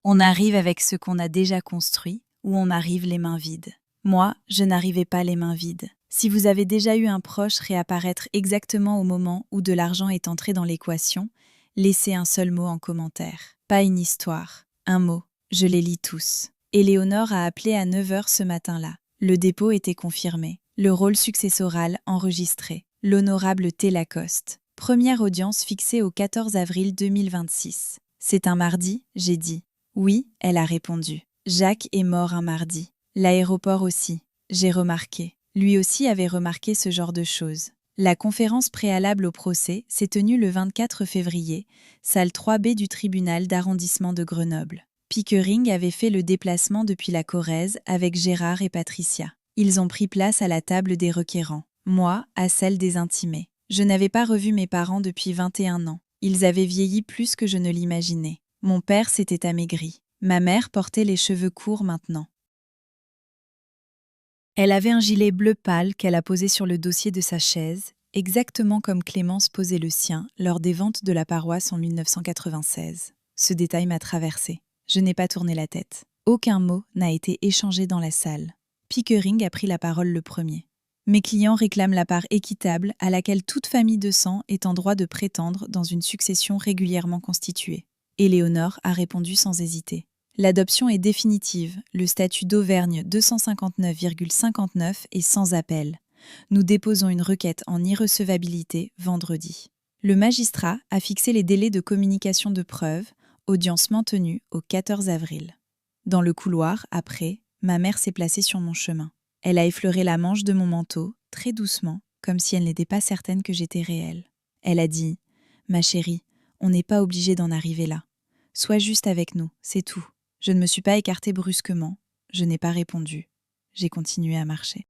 On arrive avec ce qu'on a déjà construit ou on arrive les mains vides. Moi, je n'arrivais pas les mains vides. Si vous avez déjà eu un proche réapparaître exactement au moment où de l'argent est entré dans l'équation, laissez un seul mot en commentaire. Pas une histoire, un mot. Je les lis tous. Éléonore a appelé à 9h ce matin-là. Le dépôt était confirmé. Le rôle successoral enregistré. L'honorable T. Lacoste. Première audience fixée au 14 avril 2026. C'est un mardi, j'ai dit. Oui, elle a répondu. Jacques est mort un mardi. L'aéroport aussi. J'ai remarqué. Lui aussi avait remarqué ce genre de choses. La conférence préalable au procès s'est tenue le 24 février, salle 3B du tribunal d'arrondissement de Grenoble. Pickering avait fait le déplacement depuis la Corrèze avec Gérard et Patricia. Ils ont pris place à la table des requérants, moi à celle des intimés. Je n'avais pas revu mes parents depuis 21 ans. Ils avaient vieilli plus que je ne l'imaginais. Mon père s'était amaigri. Ma mère portait les cheveux courts maintenant. Elle avait un gilet bleu pâle qu'elle a posé sur le dossier de sa chaise, exactement comme Clémence posait le sien lors des ventes de la paroisse en 1996. Ce détail m'a traversée. Je n'ai pas tourné la tête. Aucun mot n'a été échangé dans la salle. Pickering a pris la parole le premier. Mes clients réclament la part équitable à laquelle toute famille de sang est en droit de prétendre dans une succession régulièrement constituée. Éléonore a répondu sans hésiter. L'adoption est définitive, le statut d'Auvergne 259,59 est sans appel. Nous déposons une requête en irrecevabilité vendredi. Le magistrat a fixé les délais de communication de preuves, audience maintenue au 14 avril. Dans le couloir, après, ma mère s'est placée sur mon chemin. Elle a effleuré la manche de mon manteau, très doucement, comme si elle n'était pas certaine que j'étais réelle. Elle a dit « Ma chérie, on n'est pas obligé d'en arriver là. Sois juste avec nous, c'est tout. » Je ne me suis pas écartée brusquement, je n'ai pas répondu. J'ai continué à marcher.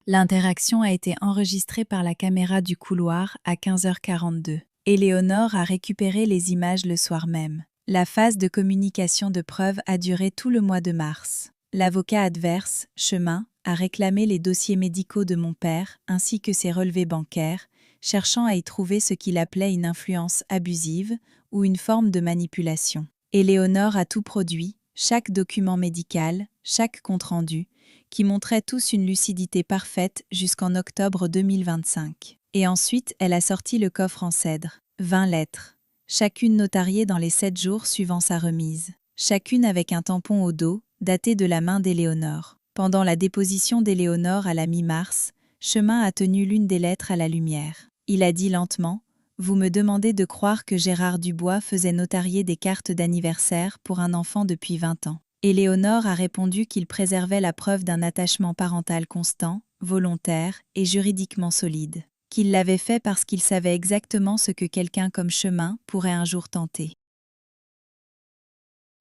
L'interaction a été enregistrée par la caméra du couloir à 15h42. Éléonore a récupéré les images le soir même. La phase de communication de preuves a duré tout le mois de mars. L'avocat adverse, Chemin, a réclamé les dossiers médicaux de mon père ainsi que ses relevés bancaires, cherchant à y trouver ce qu'il appelait une influence abusive ou une forme de manipulation. Éléonore a tout produit, chaque document médical, chaque compte-rendu, qui montraient tous une lucidité parfaite jusqu'en octobre 2025. Et ensuite, elle a sorti le coffre en cèdre, 20 lettres, chacune notariée dans les 7 jours suivant sa remise, chacune avec un tampon au dos, daté de la main d'Éléonore. Pendant la déposition d'Éléonore à la mi-mars, Chemin a tenu l'une des lettres à la lumière. Il a dit lentement « Vous me demandez de croire que Gérard Dubois faisait notarier des cartes d'anniversaire pour un enfant depuis 20 ans. » Éléonore a répondu qu'il préservait la preuve d'un attachement parental constant, volontaire et juridiquement solide. Qu'il l'avait fait parce qu'il savait exactement ce que quelqu'un comme Chemin pourrait un jour tenter.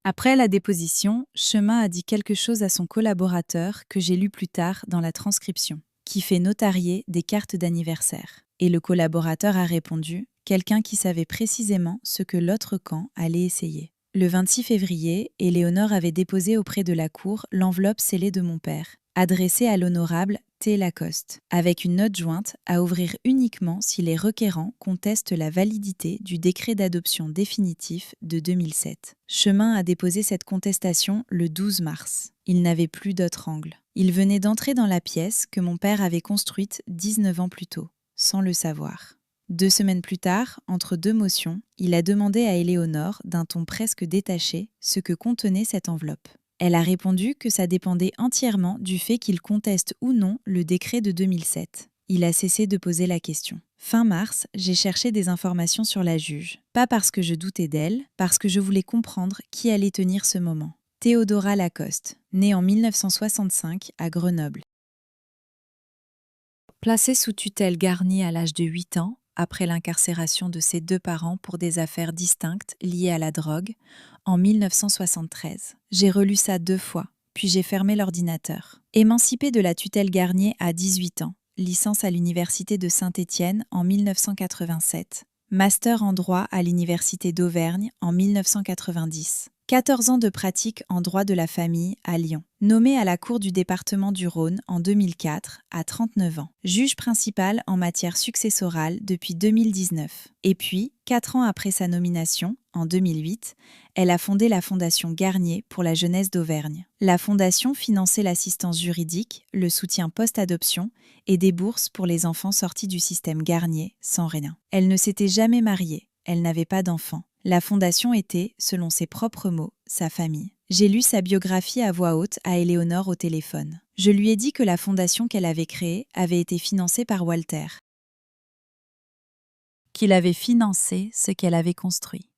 Après la déposition, Chemin a dit quelque chose à son collaborateur que j'ai lu plus tard dans la transcription, qui fait notarier des cartes d'anniversaire. Et le collaborateur a répondu « quelqu'un qui savait précisément ce que l'autre camp allait essayer ». Le 26 février, Éléonore avait déposé auprès de la cour l'enveloppe scellée de mon père, adressée à l'honorable T. Lacoste, avec une note jointe à ouvrir uniquement si les requérants contestent la validité du décret d'adoption définitif de 2007. Chemin a déposé cette contestation le 12 mars. Il n'avait plus d'autre angle. Il venait d'entrer dans la pièce que mon père avait construite 19 ans plus tôt, sans le savoir. 2 semaines plus tard, entre 2 motions, il a demandé à Éléonore, d'un ton presque détaché, ce que contenait cette enveloppe. Elle a répondu que ça dépendait entièrement du fait qu'il conteste ou non le décret de 2007. Il a cessé de poser la question. Fin mars, j'ai cherché des informations sur la juge. Pas parce que je doutais d'elle, parce que je voulais comprendre qui allait tenir ce moment. Théodora Lacoste, née en 1965 à Grenoble. Placée sous tutelle Garnier à l'âge de 8 ans, après l'incarcération de ses 2 parents pour des affaires distinctes liées à la drogue, en 1973. J'ai relu ça 2 fois, puis j'ai fermé l'ordinateur. Émancipée de la tutelle Garnier à 18 ans, licence à l'Université de Saint-Étienne en 1987, master en droit à l'Université d'Auvergne en 1990. 14 ans de pratique en droit de la famille à Lyon. Nommée à la Cour du département du Rhône en 2004, à 39 ans. Juge principal en matière successorale depuis 2019. Et puis, 4 ans après sa nomination, en 2008, elle a fondé la Fondation Garnier pour la jeunesse d'Auvergne. La fondation finançait l'assistance juridique, le soutien post-adoption et des bourses pour les enfants sortis du système Garnier sans rien. Elle ne s'était jamais mariée, elle n'avait pas d'enfants. La fondation était, selon ses propres mots, sa famille. J'ai lu sa biographie à voix haute à Éléonore au téléphone. Je lui ai dit que la fondation qu'elle avait créée avait été financée par Walter, qu'il avait financé ce qu'elle avait construit,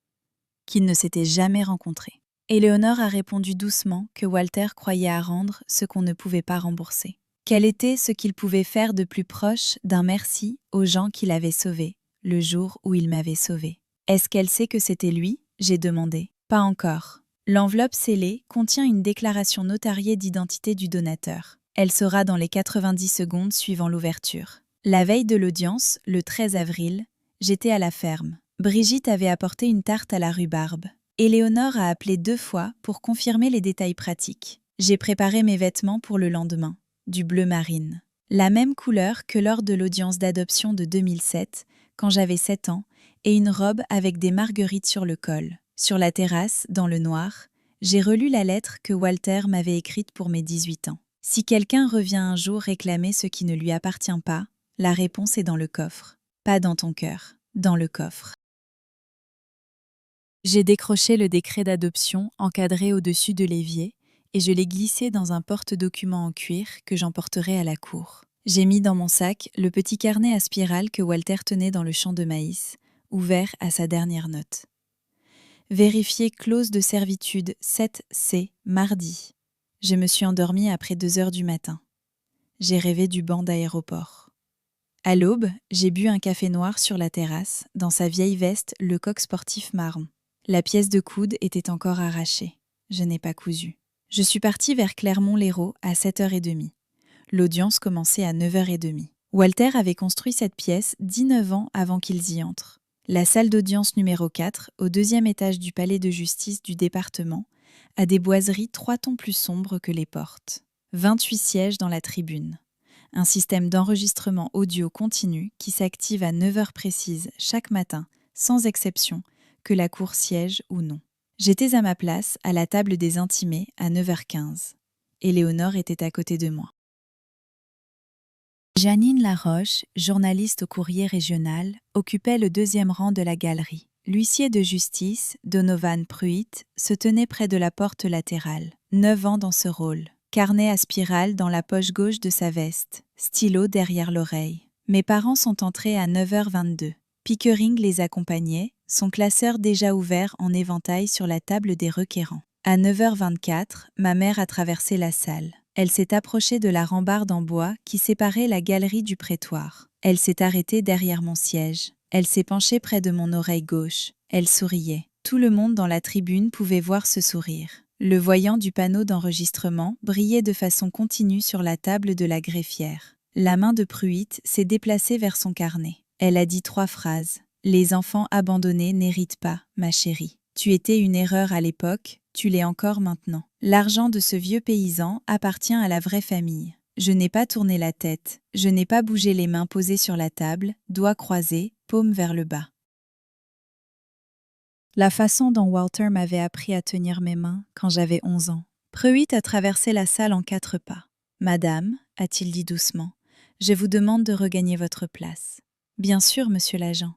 qu'ils ne s'étaient jamais rencontrés. Éléonore a répondu doucement que Walter croyait à rendre ce qu'on ne pouvait pas rembourser. Quel était ce qu'il pouvait faire de plus proche d'un merci aux gens qu'il avait sauvés, le jour où il m'avait sauvée. Est-ce qu'elle sait que c'était lui ? J'ai demandé. Pas encore. L'enveloppe scellée contient une déclaration notariée d'identité du donateur. Elle sera dans les 90 secondes suivant l'ouverture. La veille de l'audience, le 13 avril, j'étais à la ferme. Brigitte avait apporté une tarte à la rhubarbe. Éléonore a appelé 2 fois pour confirmer les détails pratiques. J'ai préparé mes vêtements pour le lendemain, du bleu marine. La même couleur que lors de l'audience d'adoption de 2007, quand j'avais 7 ans, et une robe avec des marguerites sur le col. Sur la terrasse, dans le noir, j'ai relu la lettre que Walter m'avait écrite pour mes 18 ans. Si quelqu'un revient un jour réclamer ce qui ne lui appartient pas, la réponse est dans le coffre. Pas dans ton cœur, dans le coffre. J'ai décroché le décret d'adoption encadré au-dessus de l'évier et je l'ai glissé dans un porte-document en cuir que j'emporterai à la cour. J'ai mis dans mon sac le petit carnet à spirale que Walter tenait dans le champ de maïs, ouvert à sa dernière note. Vérifier clause de servitude 7C, mardi. Je me suis endormie après 2 heures du matin. J'ai rêvé du banc d'aéroport. À l'aube, j'ai bu un café noir sur la terrasse, dans sa vieille veste Lecoq sportif marron. La pièce de coude était encore arrachée. Je n'ai pas cousu. Je suis partie vers Clermont-Lérault à 7h30. L'audience commençait à 9h30. Walter avait construit cette pièce 19 ans avant qu'ils y entrent. La salle d'audience numéro 4, au 2e étage du palais de justice du département, a des boiseries 3 tons plus sombres que les portes. 28 sièges dans la tribune. Un système d'enregistrement audio continu qui s'active à 9h précises chaque matin, sans exception, que la cour siège ou non. J'étais à ma place, à la table des intimés, à 9h15. Éléonore était à côté de moi. Janine Laroche, journaliste au Courrier régional, occupait le 2e rang de la galerie. L'huissier de justice, Donovan Pruitt, se tenait près de la porte latérale. 9 ans dans ce rôle. Carnet à spirale dans la poche gauche de sa veste, stylo derrière l'oreille. Mes parents sont entrés à 9h22. Pickering les accompagnait, son classeur déjà ouvert en éventail sur la table des requérants. À 9h24, ma mère a traversé la salle. Elle s'est approchée de la rambarde en bois qui séparait la galerie du prétoire. Elle s'est arrêtée derrière mon siège. Elle s'est penchée près de mon oreille gauche. Elle souriait. Tout le monde dans la tribune pouvait voir ce sourire. Le voyant du panneau d'enregistrement brillait de façon continue sur la table de la greffière. La main de Pruitt s'est déplacée vers son carnet. Elle a dit 3 phrases. « Les enfants abandonnés n'héritent pas, ma chérie. Tu étais une erreur à l'époque, tu l'es encore maintenant. L'argent de ce vieux paysan appartient à la vraie famille. Je n'ai pas tourné la tête, je n'ai pas bougé les mains posées sur la table, doigts croisés, paumes vers le bas. » La façon dont Walter m'avait appris à tenir mes mains quand j'avais 11 ans. Pruitt a traversé la salle en 4 pas. « Madame, a-t-il dit doucement, je vous demande de regagner votre place. »« Bien sûr, monsieur l'agent. »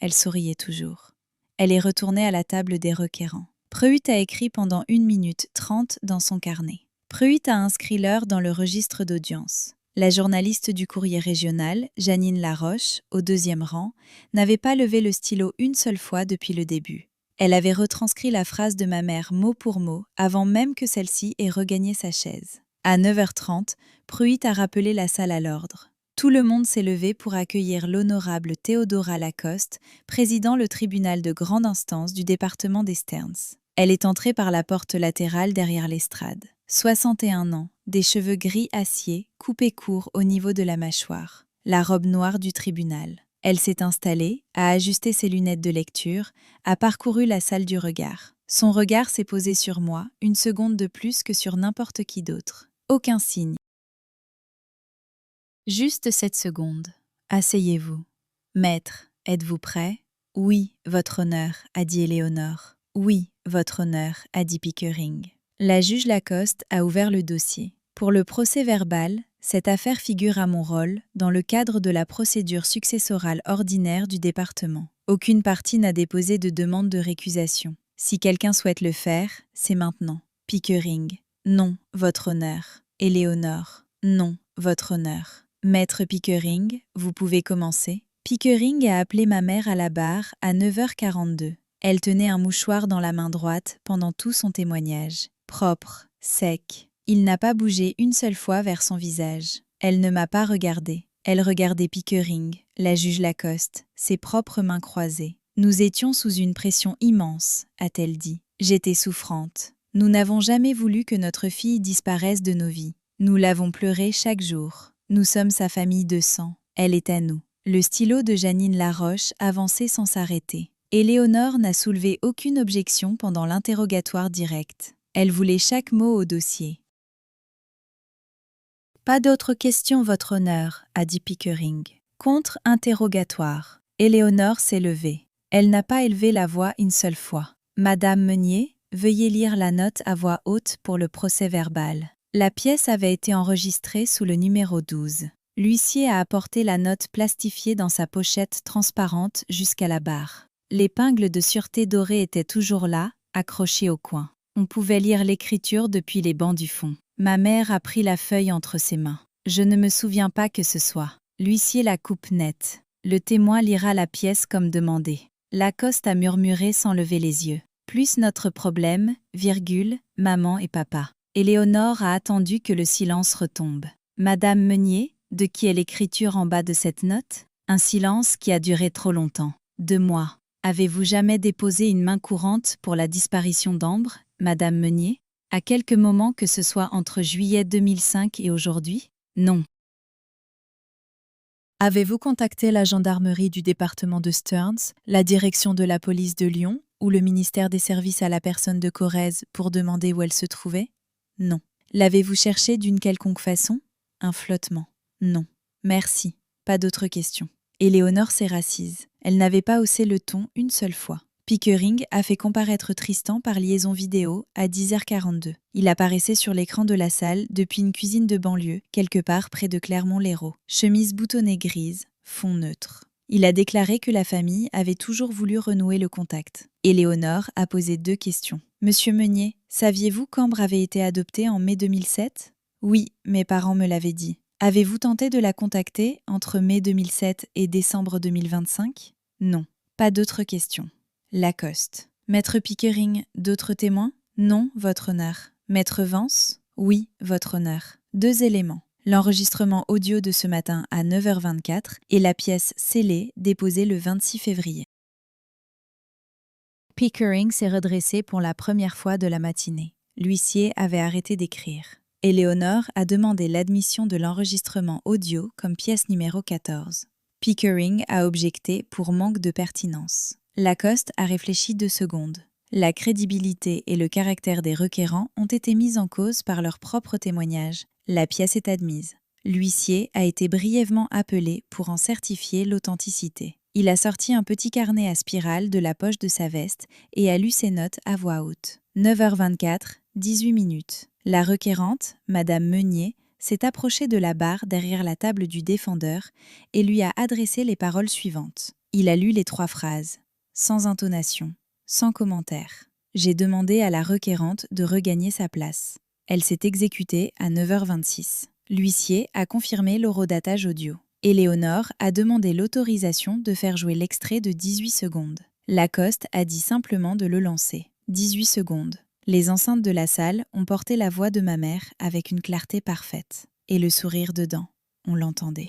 Elle souriait toujours. Elle est retournée à la table des requérants. Pruitt a écrit pendant 1 minute 30 dans son carnet. Pruitt a inscrit l'heure dans le registre d'audience. La journaliste du Courrier régional, Janine Laroche, au 2e rang, n'avait pas levé le stylo une seule fois depuis le début. Elle avait retranscrit la phrase de ma mère mot pour mot avant même que celle-ci ait regagné sa chaise. À 9h30, Pruitt a rappelé la salle à l'ordre. Tout le monde s'est levé pour accueillir l'honorable Théodora Lacoste, président le tribunal de grande instance du département des Sterns. Elle est entrée par la porte latérale derrière l'estrade. 61 ans, des cheveux gris acier, coupés courts au niveau de la mâchoire. La robe noire du tribunal. Elle s'est installée, a ajusté ses lunettes de lecture, a parcouru la salle du regard. Son regard s'est posé sur moi, 1 seconde de plus que sur n'importe qui d'autre. Aucun signe. Juste 7 secondes. Asseyez-vous. Maître, êtes-vous prêt? Oui, votre honneur, a dit Éléonore. Oui, votre honneur, a dit Pickering. La juge Lacoste a ouvert le dossier. Pour le procès-verbal, cette affaire figure à mon rôle dans le cadre de la procédure successorale ordinaire du département. Aucune partie n'a déposé de demande de récusation. Si quelqu'un souhaite le faire, c'est maintenant. Pickering. Non, votre honneur. Éléonore. Non, votre honneur. Maître Pickering, vous pouvez commencer. Pickering a appelé ma mère à la barre à 9h42. Elle tenait un mouchoir dans la main droite pendant tout son témoignage. Propre, sec. Il n'a pas bougé une seule fois vers son visage. Elle ne m'a pas regardé. Elle regardait Pickering, la juge Lacoste, ses propres mains croisées. Nous étions sous une pression immense, a-t-elle dit. J'étais souffrante. Nous n'avons jamais voulu que notre fille disparaisse de nos vies. Nous l'avons pleurée chaque jour. Nous sommes sa famille de sang. Elle est à nous. Le stylo de Janine Laroche avançait sans s'arrêter. Éléonore n'a soulevé aucune objection pendant l'interrogatoire direct. Elle voulait chaque mot au dossier. Pas d'autres questions, votre honneur, a dit Pickering. Contre-interrogatoire. Éléonore s'est levée. Elle n'a pas élevé la voix une seule fois. Madame Meunier, veuillez lire la note à voix haute pour le procès-verbal. La pièce avait été enregistrée sous le numéro 12. L'huissier a apporté la note plastifiée dans sa pochette transparente jusqu'à la barre. L'épingle de sûreté dorée était toujours là, accrochée au coin. On pouvait lire l'écriture depuis les bancs du fond. Ma mère a pris la feuille entre ses mains. Je ne me souviens pas que ce soit. L'huissier la coupe nette. Le témoin lira la pièce comme demandé. Lacoste a murmuré sans lever les yeux. Plus notre problème, virgule, maman et papa. Éléonore a attendu que le silence retombe. Madame Meunier, de qui est l'écriture en bas de cette note? Un silence qui a duré trop longtemps. De moi. Avez-vous jamais déposé une main courante pour la disparition d'Ambre, Madame Meunier? À quelques moments que ce soit entre juillet 2005 et aujourd'hui? Non. Avez-vous contacté la gendarmerie du département de Stearns, la direction de la police de Lyon ou le ministère des services à la personne de Corrèze pour demander où elle se trouvait? Non. L'avez-vous cherchée d'une quelconque façon? Un flottement. Non. Merci. Pas d'autres questions. Éléonore s'est rassise. Elle n'avait pas haussé le ton une seule fois. Pickering a fait comparaître Tristan par liaison vidéo à 10h42. Il apparaissait sur l'écran de la salle depuis une cuisine de banlieue, quelque part près de Clermont-Lérault. Chemise boutonnée grise, fond neutre. Il a déclaré que la famille avait toujours voulu renouer le contact. Éléonore a posé 2 questions. Monsieur Meunier, saviez-vous qu'Ambre avait été adoptée en mai 2007? Oui, mes parents me l'avaient dit. Avez-vous tenté de la contacter entre mai 2007 et décembre 2025? Non. Pas d'autres questions. Lacoste. Maître Pickering, d'autres témoins? Non, votre honneur. Maître Vance? Oui, votre honneur. 2 éléments. L'enregistrement audio de ce matin à 9h24 et la pièce scellée déposée le 26 février. Pickering s'est redressé pour la première fois de la matinée. L'huissier avait arrêté d'écrire. Éléonore a demandé l'admission de l'enregistrement audio comme pièce numéro 14. Pickering a objecté pour manque de pertinence. Lacoste a réfléchi 2 secondes. La crédibilité et le caractère des requérants ont été mis en cause par leurs propres témoignages. La pièce est admise. L'huissier a été brièvement appelé pour en certifier l'authenticité. Il a sorti un petit carnet à spirale de la poche de sa veste et a lu ses notes à voix haute. 9h24, 18 minutes. La requérante, Madame Meunier, s'est approchée de la barre derrière la table du défendeur et lui a adressé les paroles suivantes. Il a lu les 3 phrases. Sans intonation, sans commentaire. J'ai demandé à la requérante de regagner sa place. Elle s'est exécutée à 9h26. L'huissier a confirmé l'horodatage audio. Éléonore a demandé l'autorisation de faire jouer l'extrait de 18 secondes. Lacoste a dit simplement de le lancer. 18 secondes. Les enceintes de la salle ont porté la voix de ma mère avec une clarté parfaite. Et le sourire dedans. On l'entendait.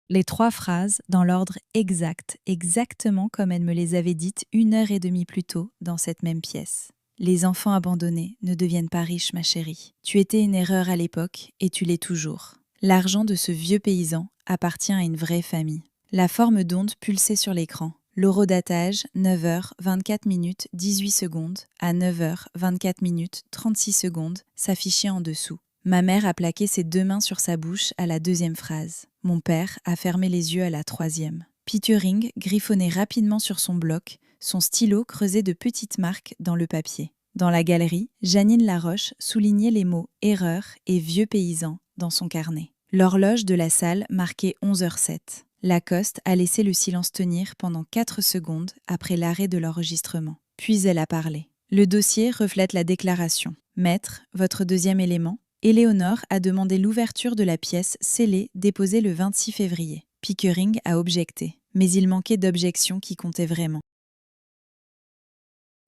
Les 3 phrases dans l'ordre exact, exactement comme elle me les avait dites 1h30 plus tôt dans cette même pièce. Les enfants abandonnés ne deviennent pas riches, ma chérie. Tu étais une erreur à l'époque et tu l'es toujours. L'argent de ce vieux paysan appartient à une vraie famille. La forme d'onde pulsait sur l'écran. L'horodatage, 9h24 18 secondes à 9h24 36 secondes, s'affichait en dessous. Ma mère a plaqué ses 2 mains sur sa bouche à la 2e phrase. Mon père a fermé les yeux à la 3e. Pickering griffonnait rapidement sur son bloc, son stylo creusait de petites marques dans le papier. Dans la galerie, Janine Laroche soulignait les mots « erreur » et « vieux paysan » dans son carnet. L'horloge de la salle marquait 11h07. Lacoste a laissé le silence tenir pendant 4 secondes après l'arrêt de l'enregistrement. Puis elle a parlé. Le dossier reflète la déclaration. Maître, votre 2e élément. Éléonore a demandé l'ouverture de la pièce scellée déposée le 26 février. Pickering a objecté, mais il manquait d'objections qui comptaient vraiment.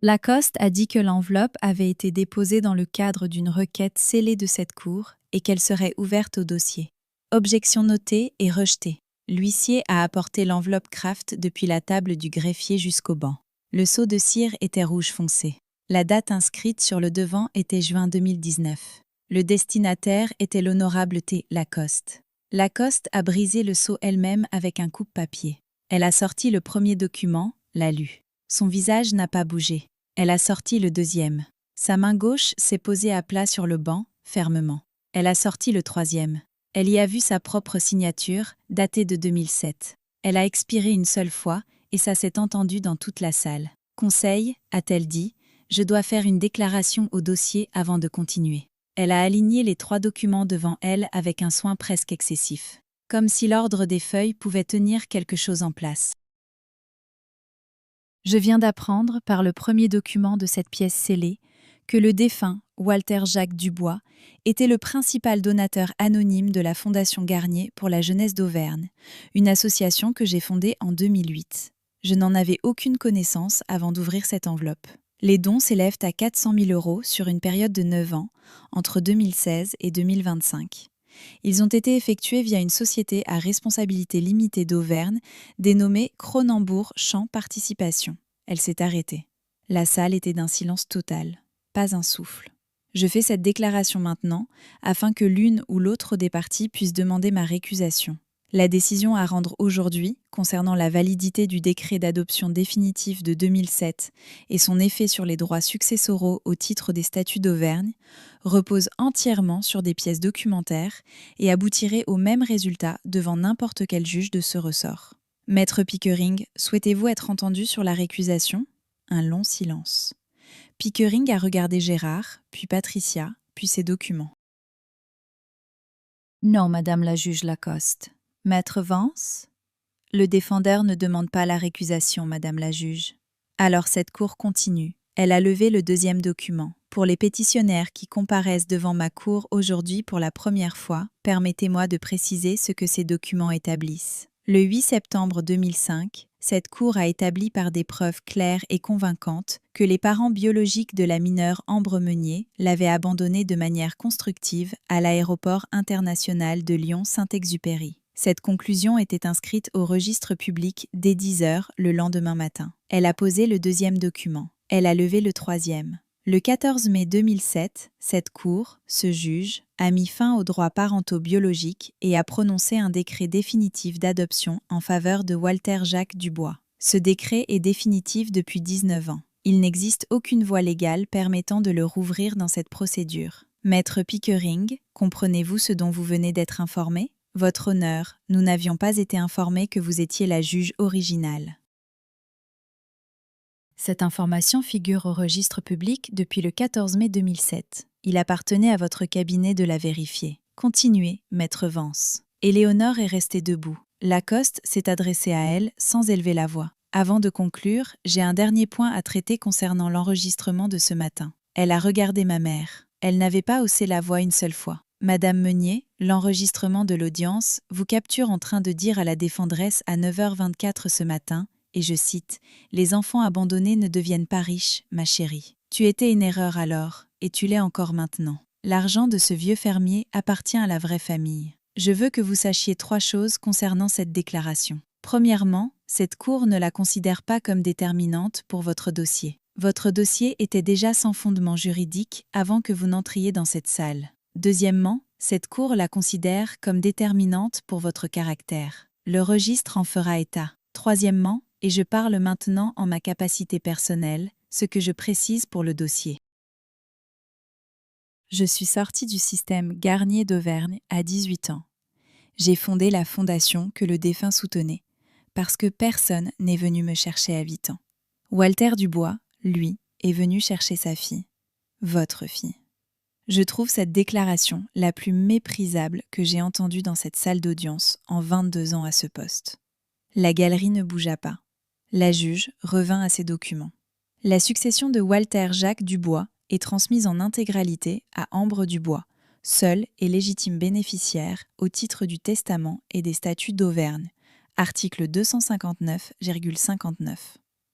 Lacoste a dit que l'enveloppe avait été déposée dans le cadre d'une requête scellée de cette cour et qu'elle serait ouverte au dossier. Objection notée et rejetée. L'huissier a apporté l'enveloppe Kraft depuis la table du greffier jusqu'au banc. Le seau de cire était rouge foncé. La date inscrite sur le devant était juin 2019. Le destinataire était l'honorable T. Lacoste. Lacoste a brisé le seau elle-même avec un coupe-papier. Elle a sorti le premier document, l'a lu. Son visage n'a pas bougé. Elle a sorti le 2e. Sa main gauche s'est posée à plat sur le banc, fermement. Elle a sorti le troisième. Elle y a vu sa propre signature, datée de 2007. Elle a expiré une seule fois, et ça s'est entendu dans toute la salle. Conseil, a-t-elle dit, je dois faire une déclaration au dossier avant de continuer. Elle a aligné les 3 documents devant elle avec un soin presque excessif. Comme si l'ordre des feuilles pouvait tenir quelque chose en place. Je viens d'apprendre, par le premier document de cette pièce scellée, que le défunt, Walter Jacques Dubois, était le principal donateur anonyme de la Fondation Garnier pour la jeunesse d'Auvergne, une association que j'ai fondée en 2008. Je n'en avais aucune connaissance avant d'ouvrir cette enveloppe. Les dons s'élèvent à 400 000 € sur une période de 9 ans, entre 2016 et 2025. Ils ont été effectués via une société à responsabilité limitée d'Auvergne, dénommée Cronenbourg Champ Participation. Elle s'est arrêtée. La salle était d'un silence total. Pas un souffle. Je fais cette déclaration maintenant, afin que l'une ou l'autre des parties puisse demander ma récusation. La décision à rendre aujourd'hui, concernant la validité du décret d'adoption définitif de 2007 et son effet sur les droits successoraux au titre des statuts d'Auvergne, repose entièrement sur des pièces documentaires et aboutirait au même résultat devant n'importe quel juge de ce ressort. Maître Pickering, souhaitez-vous être entendu sur la récusation ? Un long silence. Pickering a regardé Gérard, puis Patricia, puis ses documents. Non, Madame la juge Lacoste. Maître Vance ? Le défendeur ne demande pas la récusation, Madame la juge. Alors cette cour continue. Elle a levé le deuxième document. Pour les pétitionnaires qui comparaissent devant ma cour aujourd'hui pour la première fois, permettez-moi de préciser ce que ces documents établissent. Le 8 septembre 2005, cette cour a établi par des preuves claires et convaincantes que les parents biologiques de la mineure Ambre Meunier l'avaient abandonnée de manière constructive à l'aéroport international de Lyon-Saint-Exupéry. Cette conclusion était inscrite au registre public dès 10 heures le lendemain matin. Elle a posé le deuxième document. Elle a levé le troisième. Le 14 mai 2007, cette cour, ce juge, a mis fin aux droits parentaux biologiques et a prononcé un décret définitif d'adoption en faveur de Walter Jacques Dubois. Ce décret est définitif depuis 19 ans. Il n'existe aucune voie légale permettant de le rouvrir dans cette procédure. Maître Pickering, comprenez-vous ce dont vous venez d'être informé ? Votre honneur, nous n'avions pas été informés que vous étiez la juge originale. Cette information figure au registre public depuis le 14 mai 2007. Il appartenait à votre cabinet de la vérifier. Continuez, Maître Vance. Éléonore est restée debout. Lacoste s'est adressé à elle sans élever la voix. Avant de conclure, j'ai un dernier point à traiter concernant l'enregistrement de ce matin. Elle a regardé ma mère. Elle n'avait pas haussé la voix une seule fois. Madame Meunier, l'enregistrement de l'audience vous capture en train de dire à la défenderesse à 9h24 ce matin, et je cite, « Les enfants abandonnés ne deviennent pas riches, ma chérie. Tu étais une erreur alors, et tu l'es encore maintenant. L'argent de ce vieux fermier appartient à la vraie famille. Je veux que vous sachiez 3 choses concernant cette déclaration. Premièrement, cette cour ne la considère pas comme déterminante pour votre dossier. Votre dossier était déjà sans fondement juridique avant que vous n'entriez dans cette salle. Deuxièmement, cette cour la considère comme déterminante pour votre caractère. Le registre en fera état. Troisièmement, et je parle maintenant en ma capacité personnelle, ce que je précise pour le dossier. Je suis sortie du système Garnier d'Auvergne à 18 ans. J'ai fondé la fondation que le défunt soutenait, parce que personne n'est venu me chercher à 8 ans. Walter Dubois, lui, est venu chercher sa fille, votre fille. Je trouve cette déclaration la plus méprisable que j'ai entendue dans cette salle d'audience en 22 ans à ce poste. La galerie ne bougea pas. La juge revint à ses documents. La succession de Walter Jacques Dubois est transmise en intégralité à Ambre Dubois, seule et légitime bénéficiaire au titre du testament et des statuts d'Auvergne, article 259,59.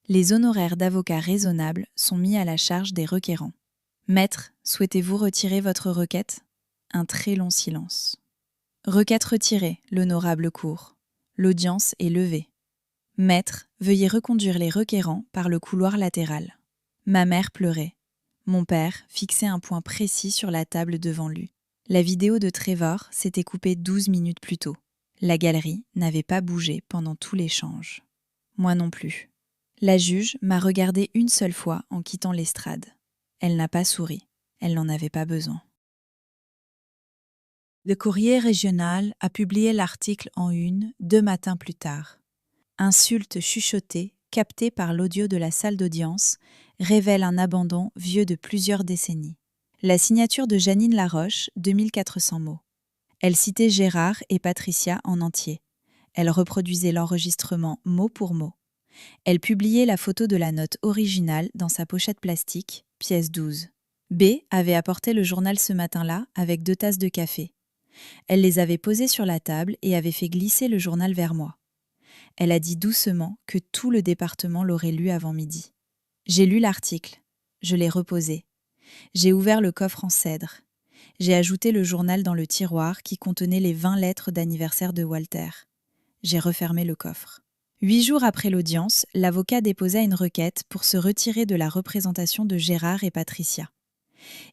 Les honoraires d'avocat raisonnables sont mis à la charge des requérants. Maître, souhaitez-vous retirer votre requête ? Un très long silence. Requête retirée, l'honorable cour. L'audience est levée. Maître, veuillez reconduire les requérants par le couloir latéral. Ma mère pleurait. Mon père fixait un point précis sur la table devant lui. La vidéo de Trevor s'était coupée 12 minutes plus tôt. La galerie n'avait pas bougé pendant tout l'échange. Moi non plus. La juge m'a regardé une seule fois en quittant l'estrade. Elle n'a pas souri. Elle n'en avait pas besoin. Le courrier régional a publié l'article en une 2 matins plus tard. Insultes chuchotées, captées par l'audio de la salle d'audience, révèlent un abandon vieux de plusieurs décennies. La signature de Janine Laroche, 2400 mots. Elle citait Gérard et Patricia en entier. Elle reproduisait l'enregistrement mot pour mot. Elle publiait la photo de la note originale dans sa pochette plastique, pièce 12. B avait apporté le journal ce matin-là avec 2 tasses de café. Elle les avait posées sur la table et avait fait glisser le journal vers moi. Elle a dit doucement que tout le département l'aurait lu avant midi. J'ai lu l'article. Je l'ai reposé. J'ai ouvert le coffre en cèdre. J'ai ajouté le journal dans le tiroir qui contenait les 20 lettres d'anniversaire de Walter. J'ai refermé le coffre. 8 jours après l'audience, l'avocat déposa une requête pour se retirer de la représentation de Gérard et Patricia.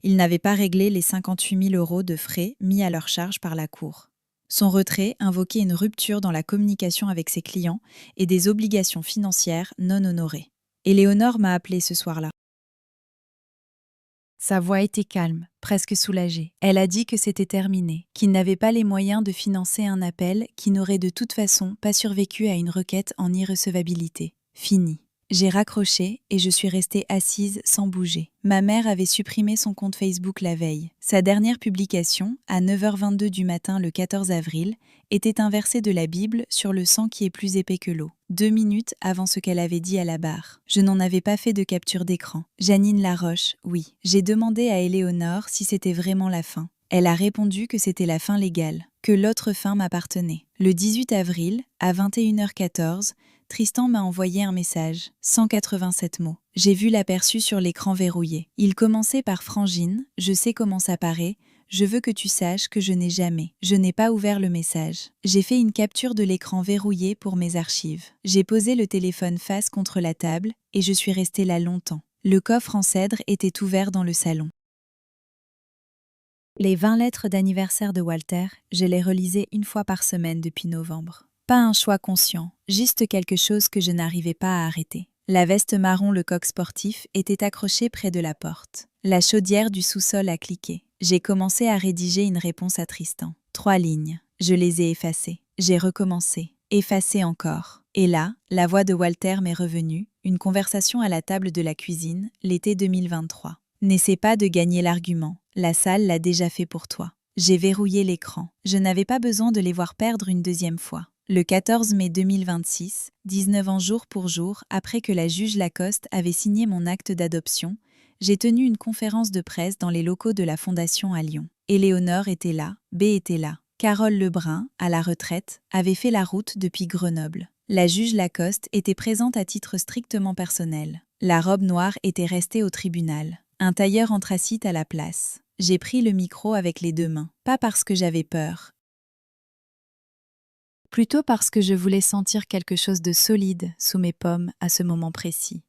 Ils n'avaient pas réglé les 58 000 € de frais mis à leur charge par la Cour. Son retrait invoquait une rupture dans la communication avec ses clients et des obligations financières non honorées. Éléonore m'a appelée ce soir-là. Sa voix était calme, presque soulagée. Elle a dit que c'était terminé, qu'il n'avait pas les moyens de financer un appel qui n'aurait de toute façon pas survécu à une requête en irrecevabilité. Fini. J'ai raccroché et je suis restée assise sans bouger. Ma mère avait supprimé son compte Facebook la veille. Sa dernière publication, à 9h22 du matin le 14 avril, était un verset de la Bible sur le sang qui est plus épais que l'eau. 2 minutes avant ce qu'elle avait dit à la barre. Je n'en avais pas fait de capture d'écran. Janine Laroche, oui. J'ai demandé à Éléonore si c'était vraiment la fin. Elle a répondu que c'était la fin légale, que l'autre fin m'appartenait. Le 18 avril, à 21h14, Tristan m'a envoyé un message, 187 mots. J'ai vu l'aperçu sur l'écran verrouillé. Il commençait par Frangine, je sais comment ça paraît, je veux que tu saches que je n'ai pas ouvert le message. J'ai fait une capture de l'écran verrouillé pour mes archives. J'ai posé le téléphone face contre la table et je suis restée là longtemps. Le coffre en cèdre était ouvert dans le salon. Les 20 lettres d'anniversaire de Walter, je les relisais une fois par semaine depuis novembre. Pas un choix conscient, juste quelque chose que je n'arrivais pas à arrêter. La veste marron le coq sportif était accrochée près de la porte. La chaudière du sous-sol a cliqué. J'ai commencé à rédiger une réponse à Tristan. 3 lignes. Je les ai effacées. J'ai recommencé. Effacé encore. Et là, la voix de Walter m'est revenue, une conversation à la table de la cuisine, l'été 2023. N'essaie pas de gagner l'argument. La salle l'a déjà fait pour toi. J'ai verrouillé l'écran. Je n'avais pas besoin de les voir perdre une deuxième fois. Le 14 mai 2026, 19 ans jour pour jour après que la juge Lacoste avait signé mon acte d'adoption, j'ai tenu une conférence de presse dans les locaux de la Fondation à Lyon. Éléonore était là, B était là. Carole Lebrun, à la retraite, avait fait la route depuis Grenoble. La juge Lacoste était présente à titre strictement personnel. La robe noire était restée au tribunal. Un tailleur anthracite à la place. J'ai pris le micro avec les 2 mains, pas parce que j'avais peur, plutôt parce que je voulais sentir quelque chose de solide sous mes pommes à ce moment précis.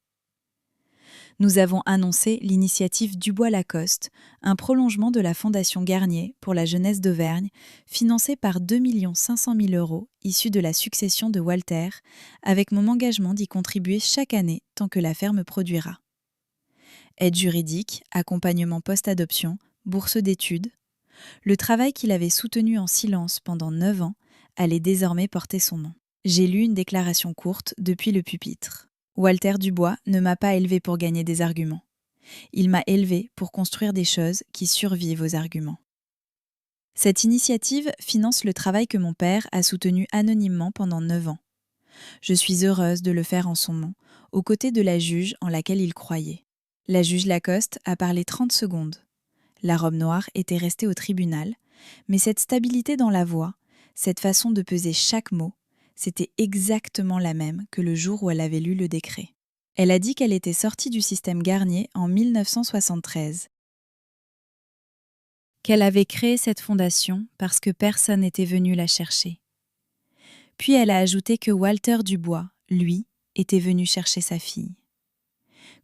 Nous avons annoncé l'initiative Dubois-Lacoste, un prolongement de la Fondation Garnier pour la jeunesse d'Auvergne, financée par 2 500 000 € issus de la succession de Walter, avec mon engagement d'y contribuer chaque année tant que l'affaire me produira. Aide juridique, accompagnement post-adoption, bourse d'études. Le travail qu'il avait soutenu en silence pendant 9 ans allait désormais porter son nom. J'ai lu une déclaration courte depuis le pupitre. Walter Dubois ne m'a pas élevé pour gagner des arguments. Il m'a élevé pour construire des choses qui survivent aux arguments. Cette initiative finance le travail que mon père a soutenu anonymement pendant 9 ans. Je suis heureuse de le faire en son nom, aux côtés de la juge en laquelle il croyait. La juge Lacoste a parlé 30 secondes. La robe noire était restée au tribunal, mais cette stabilité dans la voix, cette façon de peser chaque mot, c'était exactement la même que le jour où elle avait lu le décret. Elle a dit qu'elle était sortie du système Garnier en 1973, qu'elle avait créé cette fondation parce que personne n'était venu la chercher. Puis elle a ajouté que Walter Dubois, lui, était venu chercher sa fille.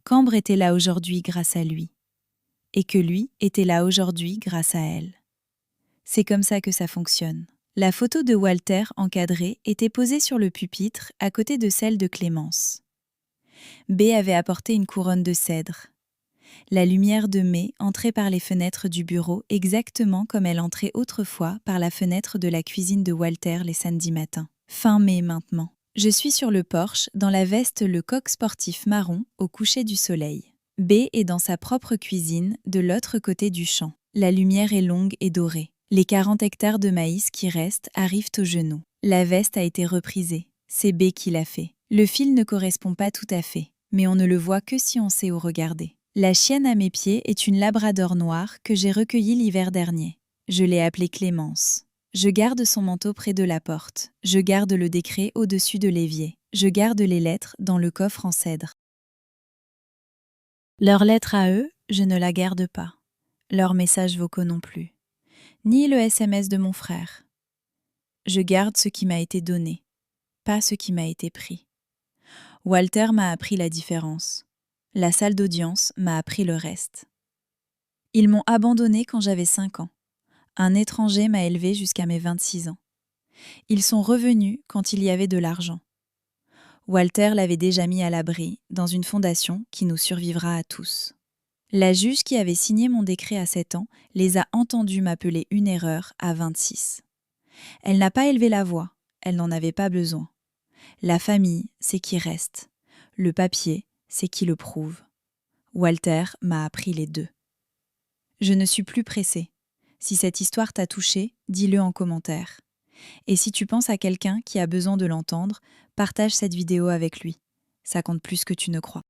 qu'Ambre était là aujourd'hui grâce à lui, et que lui était là aujourd'hui grâce à elle. C'est comme ça que ça fonctionne. La photo de Walter encadrée était posée sur le pupitre à côté de celle de Clémence. B avait apporté une couronne de cèdre. La lumière de mai entrait par les fenêtres du bureau exactement comme elle entrait autrefois par la fenêtre de la cuisine de Walter les samedis matins. Fin mai maintenant. Je suis sur le porche, dans la veste le coq sportif marron, au coucher du soleil. B est dans sa propre cuisine, de l'autre côté du champ. La lumière est longue et dorée. Les 40 hectares de maïs qui restent arrivent aux genoux. La veste a été reprisée. C'est B qui l'a fait. Le fil ne correspond pas tout à fait, mais on ne le voit que si on sait où regarder. La chienne à mes pieds est une labrador noire que j'ai recueillie l'hiver dernier. Je l'ai appelée Clémence. Je garde son manteau près de la porte. Je garde le décret au-dessus de l'évier. Je garde les lettres dans le coffre en cèdre. Leur lettre à eux, je ne la garde pas. Leurs messages vocaux non plus. Ni le SMS de mon frère. Je garde ce qui m'a été donné, pas ce qui m'a été pris. Walter m'a appris la différence. La salle d'audience m'a appris le reste. Ils m'ont abandonné quand j'avais 5 ans. Un étranger m'a élevé jusqu'à mes 26 ans. Ils sont revenus quand il y avait de l'argent. Walter l'avait déjà mis à l'abri dans une fondation qui nous survivra à tous. La juge qui avait signé mon décret à 7 ans les a entendus m'appeler une erreur à 26. Elle n'a pas élevé la voix, elle n'en avait pas besoin. La famille, c'est qui reste. Le papier, c'est qui le prouve. Walter m'a appris les deux. Je ne suis plus pressée. Si cette histoire t'a touché, dis-le en commentaire. Et si tu penses à quelqu'un qui a besoin de l'entendre, partage cette vidéo avec lui. Ça compte plus que tu ne crois.